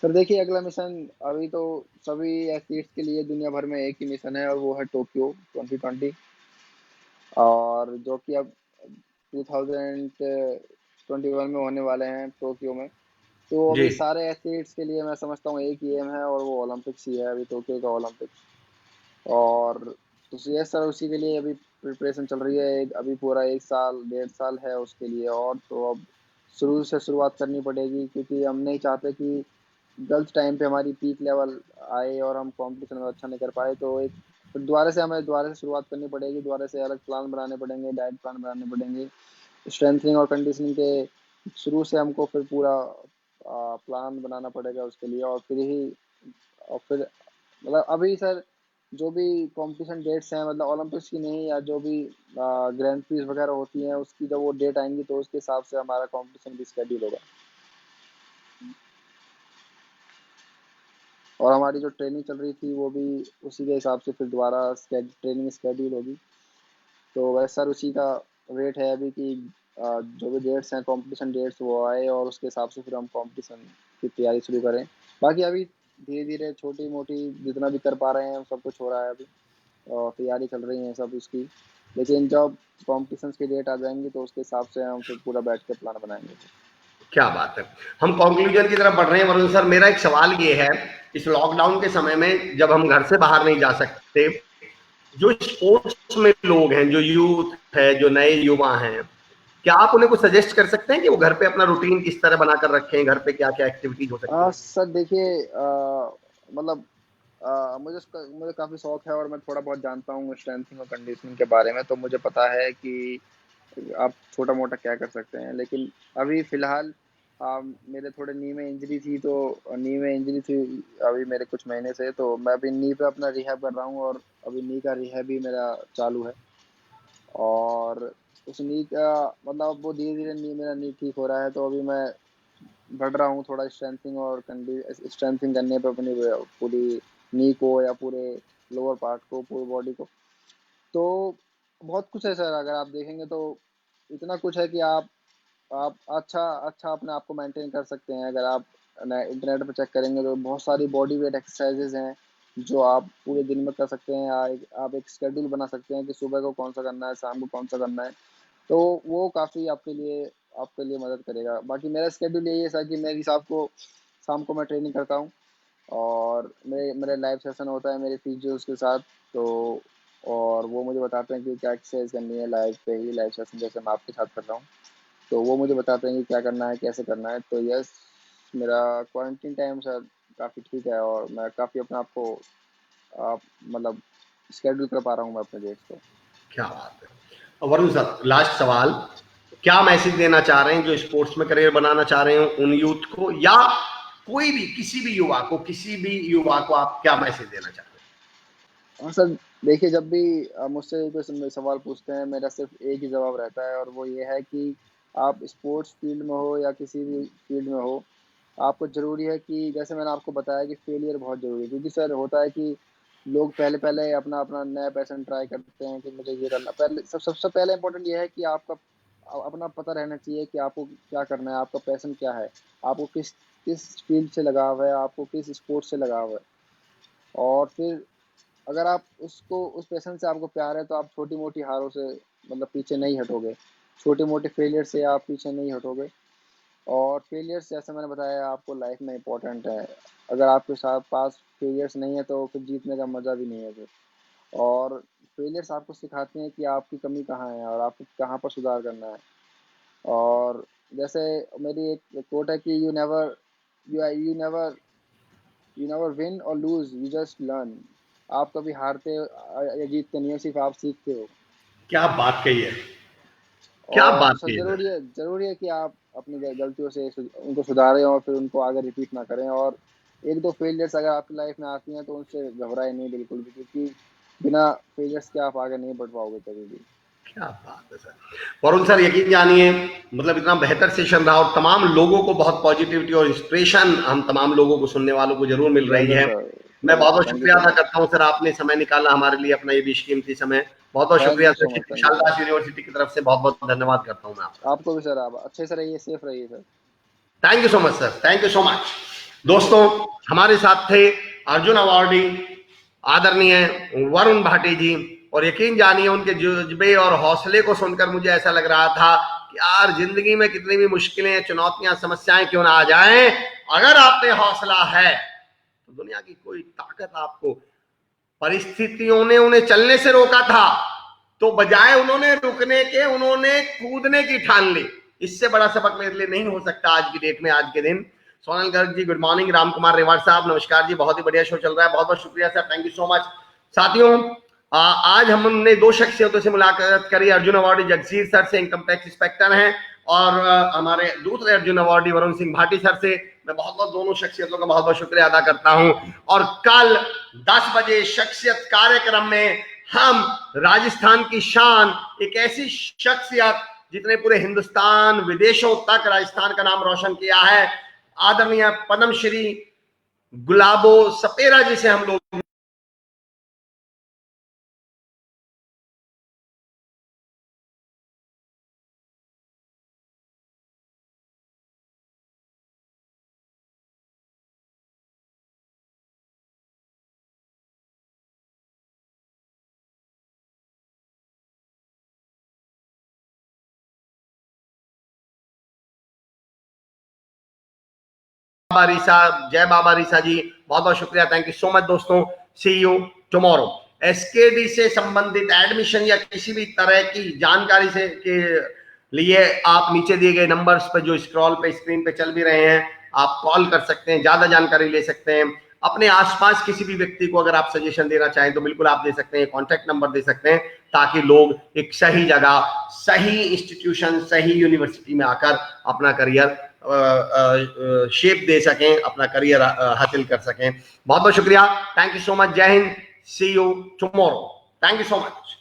सर देखिए, अगला मिशन, अभी तो सभी एथलीट्स के लिए दुनिया भर में एक ही मिशन है और वो है टोक्यो 2020। और जो कि अब 2021 में होने वाले हैं टोक्यो में। तो जी। अभी सारे एथलीट्स के लिए मैं समझता हूँ एक ही एम है और वो ओलंपिक्स ही है, अभी टोक्यो का ओलंपिक्स। और तो यस सर, उसी के लिए अभी प्रिपरेशन चल रही है। अभी पूरा 1 साल 1.5 साल है उसके लिए, और तो अब शुरू से शुरुआत करनी पड़ेगी, क्योंकि हम नहीं चाहते कि गलत टाइम पे हमारी पीक लेवल आए और हम कंपटीशन में अच्छा नहीं कर पाए। तो एक फिर दोबारा से शुरुआत करनी पड़ेगी, दोबारा से अलग प्लान बनाने पड़ेंगे, डाइट प्लान बनाने पड़ेंगे, स्ट्रेंथनिंग और कंडीशनिंग के शुरू से हमको फिर पूरा प्लान बनाना पड़ेगा उसके लिए। और फिर ही, और फिर मतलब अभी सर जो भी कंपटीशन डेट्स हैं, मतलब ओलंपिक्स की नहीं, या जो भी ग्रैंड प्रीज वगैरह होती हैं उसकी जब वो डेट आएंगी तो उसके हिसाब से हमारा कंपटीशन भी स्केड्यूल होगा। और हमारी जो ट्रेनिंग चल रही थी वो भी उसी के हिसाब से फिर दोबारा ट्रेनिंग स्केड्यूल होगी। तो वैसे सर उसी का वेट है अभी कि जो भी डेट्स हैं कंपटीशन डेट्स वो आए और उसके हिसाब से फिर हम कंपटीशन की तैयारी शुरू करें। बाकी अभी धीरे धीरे छोटी मोटी जितना भी कर पा रहे हैं सब कुछ हो रहा है अभी, और तैयारी चल रही है सब उसकी। लेकिन जब कॉम्पिटिशन्स की डेट आ जाएंगी तो उसके हिसाब से हम फिर पूरा बैठ के प्लान बनाएंगे। क्या बात है। हम कंक्लूजन की तरफ बढ़ रहे हैं वरुण सर, मेरा एक सवाल ये है, इस लॉकडाउन के समय में जब हम घर से बाहर नहीं जा सकते, जो स्पोर्ट्स में लोग हैं, जो यूथ है, जो नए युवा हैं, क्या आप उन्हें कुछ सजेस्ट कर सकते हैं कि वो घर पे अपना रूटीन किस तरह बनाकर रखें, घर पे क्या क्या एक्टिविटीज हो सकती हैं? सर देखिए, मतलब मुझे काफ़ी शौक है और मैं थोड़ा बहुत जानता हूँ स्ट्रेंथिंग और कंडीशनिंग के बारे में, तो मुझे पता है कि आप छोटा मोटा क्या कर सकते हैं। लेकिन अभी फ़िलहाल मेरे थोड़े नी में इंजरी थी, तो नी में इंजरी थी अभी मेरे कुछ महीने से, तो मैं अभी नी पे अपना रिहैब कर रहा हूँ और अभी नी का रिहैब भी मेरा चालू है। और उस नी का मतलब वो धीरे धीरे मेरा नी ठीक हो रहा है, तो अभी मैं बढ़ रहा हूँ थोड़ा स्ट्रेंथिंग करने पे अपनी पूरी नी को या पूरे लोअर पार्ट को, पूरी बॉडी को। तो बहुत कुछ है सर, अगर आप देखेंगे तो इतना कुछ है कि आप अच्छा अच्छा अपने आप को मेंटेन कर सकते हैं। अगर आप इंटरनेट पर चेक करेंगे तो बहुत सारी बॉडी वेट एक्सरसाइजेज हैं जो आप पूरे दिन में कर सकते हैं। आप एक शेड्यूल बना सकते हैं कि सुबह को कौन सा करना है, शाम को कौन सा करना है। तो वो काफ़ी आपके लिए मदद करेगा। बाकी मेरा शेड्यूल यही है सर कि मेरी शाम को मैं ट्रेनिंग करता हूँ, और मेरे लाइव सेशन होता है मेरे फिजियोज के साथ। तो और वो मुझे बताते हैं कि क्या एक्सरसाइज करनी है, लाइव पे ही लाइव सेशन जैसे मैं आपके साथ कर रहा हूँ। तो वो मुझे बताते हैं कि क्या करना है, कैसे करना है। तो यस, मेरा क्वारंटीन टाइम सर काफ़ी ठीक है और मैं काफ़ी अपने आप को आप मतलब स्केड्यूल कर पा रहा हूँ मैं अपने डेट्स को। क्या बात है। और वरुण सर लास्ट सवाल, क्या मैसेज देना चाह रहे हैं जो स्पोर्ट्स में करियर बनाना चाह रहे हो उन यूथ को, या कोई भी किसी भी युवा को आप क्या मैसेज देना चाह रहे हाँ सर, देखिए जब भी मुझसे कोई सवाल पूछते हैं मेरा सिर्फ एक ही जवाब रहता है, और वो ये है कि आप स्पोर्ट्स फील्ड में हो या किसी भी फील्ड में हो, आपको ज़रूरी है कि जैसे मैंने आपको बताया कि फेलियर बहुत ज़रूरी है। क्योंकि सर होता है कि लोग पहले पहले अपना अपना नया पैशन ट्राई करते हैं कि मुझे ये करना। पहले सबसे पहले इंपॉर्टेंट ये है कि आपका अपना पता रहना चाहिए कि आपको क्या करना है, आपका पैशन क्या है, आपको किस किस फील्ड से लगाव है, आपको किस स्पोर्ट से लगाव है। और फिर अगर आप उसको उस पैशन से आपको प्यार है तो आप छोटी मोटी हारों से मतलब पीछे नहीं हटोगे, छोटे मोटे फेलियर से आप पीछे नहीं हटोगे। और फेलियर्स जैसे मैंने बताया आपको लाइफ में इम्पोर्टेंट है। अगर आपके साथ पास फेलियर्स नहीं है तो फिर जीतने का मज़ा भी नहीं है फिर। और फेलियर्स आपको सिखाते हैं कि आपकी कमी कहाँ है और आपको कहाँ पर सुधार करना है। और जैसे मेरी एक कोट है कि यू नेवर विन और लूज, यू जस्ट लर्न। आप कभी हारते या जीतते नहीं हो, सिर्फ आप सीखते हो। क्या बात कही है, क्या और बात सर कही है सर। ज़रूरी है कि आप अपनी गलतियों से उनको सुधारें और फिर उनको आगे रिपीट ना करें। और एक दो फेलियर्स अगर आपकी लाइफ में आती हैं तो उनसे घबराए नहीं बिल्कुल भी, क्योंकि बिना फेलियर्स के आप आगे नहीं बढ़ पाओगे कभी भी। क्या बात है सर। वरुण सर, यकीन जानिए, मतलब इतना बेहतर सेशन रहा और तमाम लोगों को बहुत पॉजिटिविटी और इंस्पिरेशन हम तमाम लोगों को, सुनने वालों को जरूर मिल रही प्लेजर है। सर, मैं बहुत प्लेजर, बहुत थैंक यू शुक्रिया सो अदा मच। करता हूं सर, आपने समय निकाला हमारे लिए, अपना ये बेशकीमती समय। बहुत बहुत थैंक शुक्रिया you sir, so Shri much, thank you खुशहाल सो मच। दास यूनिवर्सिटी की तरफ से बहुत बहुत धन्यवाद करता हूं मैं आपका। आपको भी सर, आप अच्छे से रहिए, सेफ रहिए sir. Thank you so much sir, thank you so much. दोस्तों, हमारे साथ थे अर्जुन अवार्डी आदरणीय वरुण भाटी जी। और यकीन जानिए, उनके जज्बे और हौसले को सुनकर मुझे ऐसा लग रहा था कि यार, जिंदगी में कितनी भी मुश्किलें, चुनौतियां, समस्याएं क्यों ना आ जाएं, अगर आप में हौसला है तो दुनिया की कोई ताकत आपको, परिस्थितियों ने उन्हें चलने से रोका था तो बजाय उन्होंने रुकने के, उन्होंने कूदने की ठान ली। इससे बड़ा सबक मेरे लिए नहीं हो सकता आज की डेट में, आज के दिन। सोनल गर्ग जी गुड मॉर्निंग, राम कुमार रेवाड़ साहब नमस्कार जी, बहुत ही बढ़िया शो चल रहा है, बहुत बहुत शुक्रिया sir, thank you so much. साथियों, आज हमने दो शख्सियतों से मुलाकात करी। अर्जुन अवार्डी जगजीत सर से, इनकम टैक्स इंस्पेक्टर हैं, और हमारे दूसरे अर्जुन अवार्डी वरुण सिंह भाटी सर से। मैं बहुत बहुत दोनों शख्सियतों का बहुत बहुत शुक्रिया अदा करता हूं। और कल 10 बजे शख्सियत कार्यक्रम में हम राजस्थान की शान, एक ऐसी शख्सियत जितने पूरे हिंदुस्तान, विदेशों तक राजस्थान का नाम रोशन किया है, आदरणीय पद्मश्री गुलाबो सपेरा जी से हम लोग बाबा रीसा, जय बाबा रीसा जी, बहुत बहुत शुक्रिया, थैंक यू सो मच दोस्तों। सी यू टुमारो। एसकेडी से संबंधित एडमिशन या किसी भी तरह की जानकारी से के लिए आप नीचे दिए गए नंबर्स पर, जो स्क्रॉल पे स्क्रीन पे चल भी रहे हैं, आप कॉल कर सकते हैं, ज्यादा जानकारी ले सकते हैं। अपने आसपास किसी भी व्यक्ति को अगर आप सजेशन देना चाहें तो बिल्कुल आप दे सकते हैं, कॉन्टैक्ट नंबर दे सकते हैं, ताकि लोग एक सही जगह, सही इंस्टीट्यूशन, सही यूनिवर्सिटी में आकर अपना करियर शेप दे सकें, अपना करियर हासिल कर सकें। बहुत बहुत शुक्रिया, थैंक यू सो मच, जय Hind, see you tomorrow, thank you so much.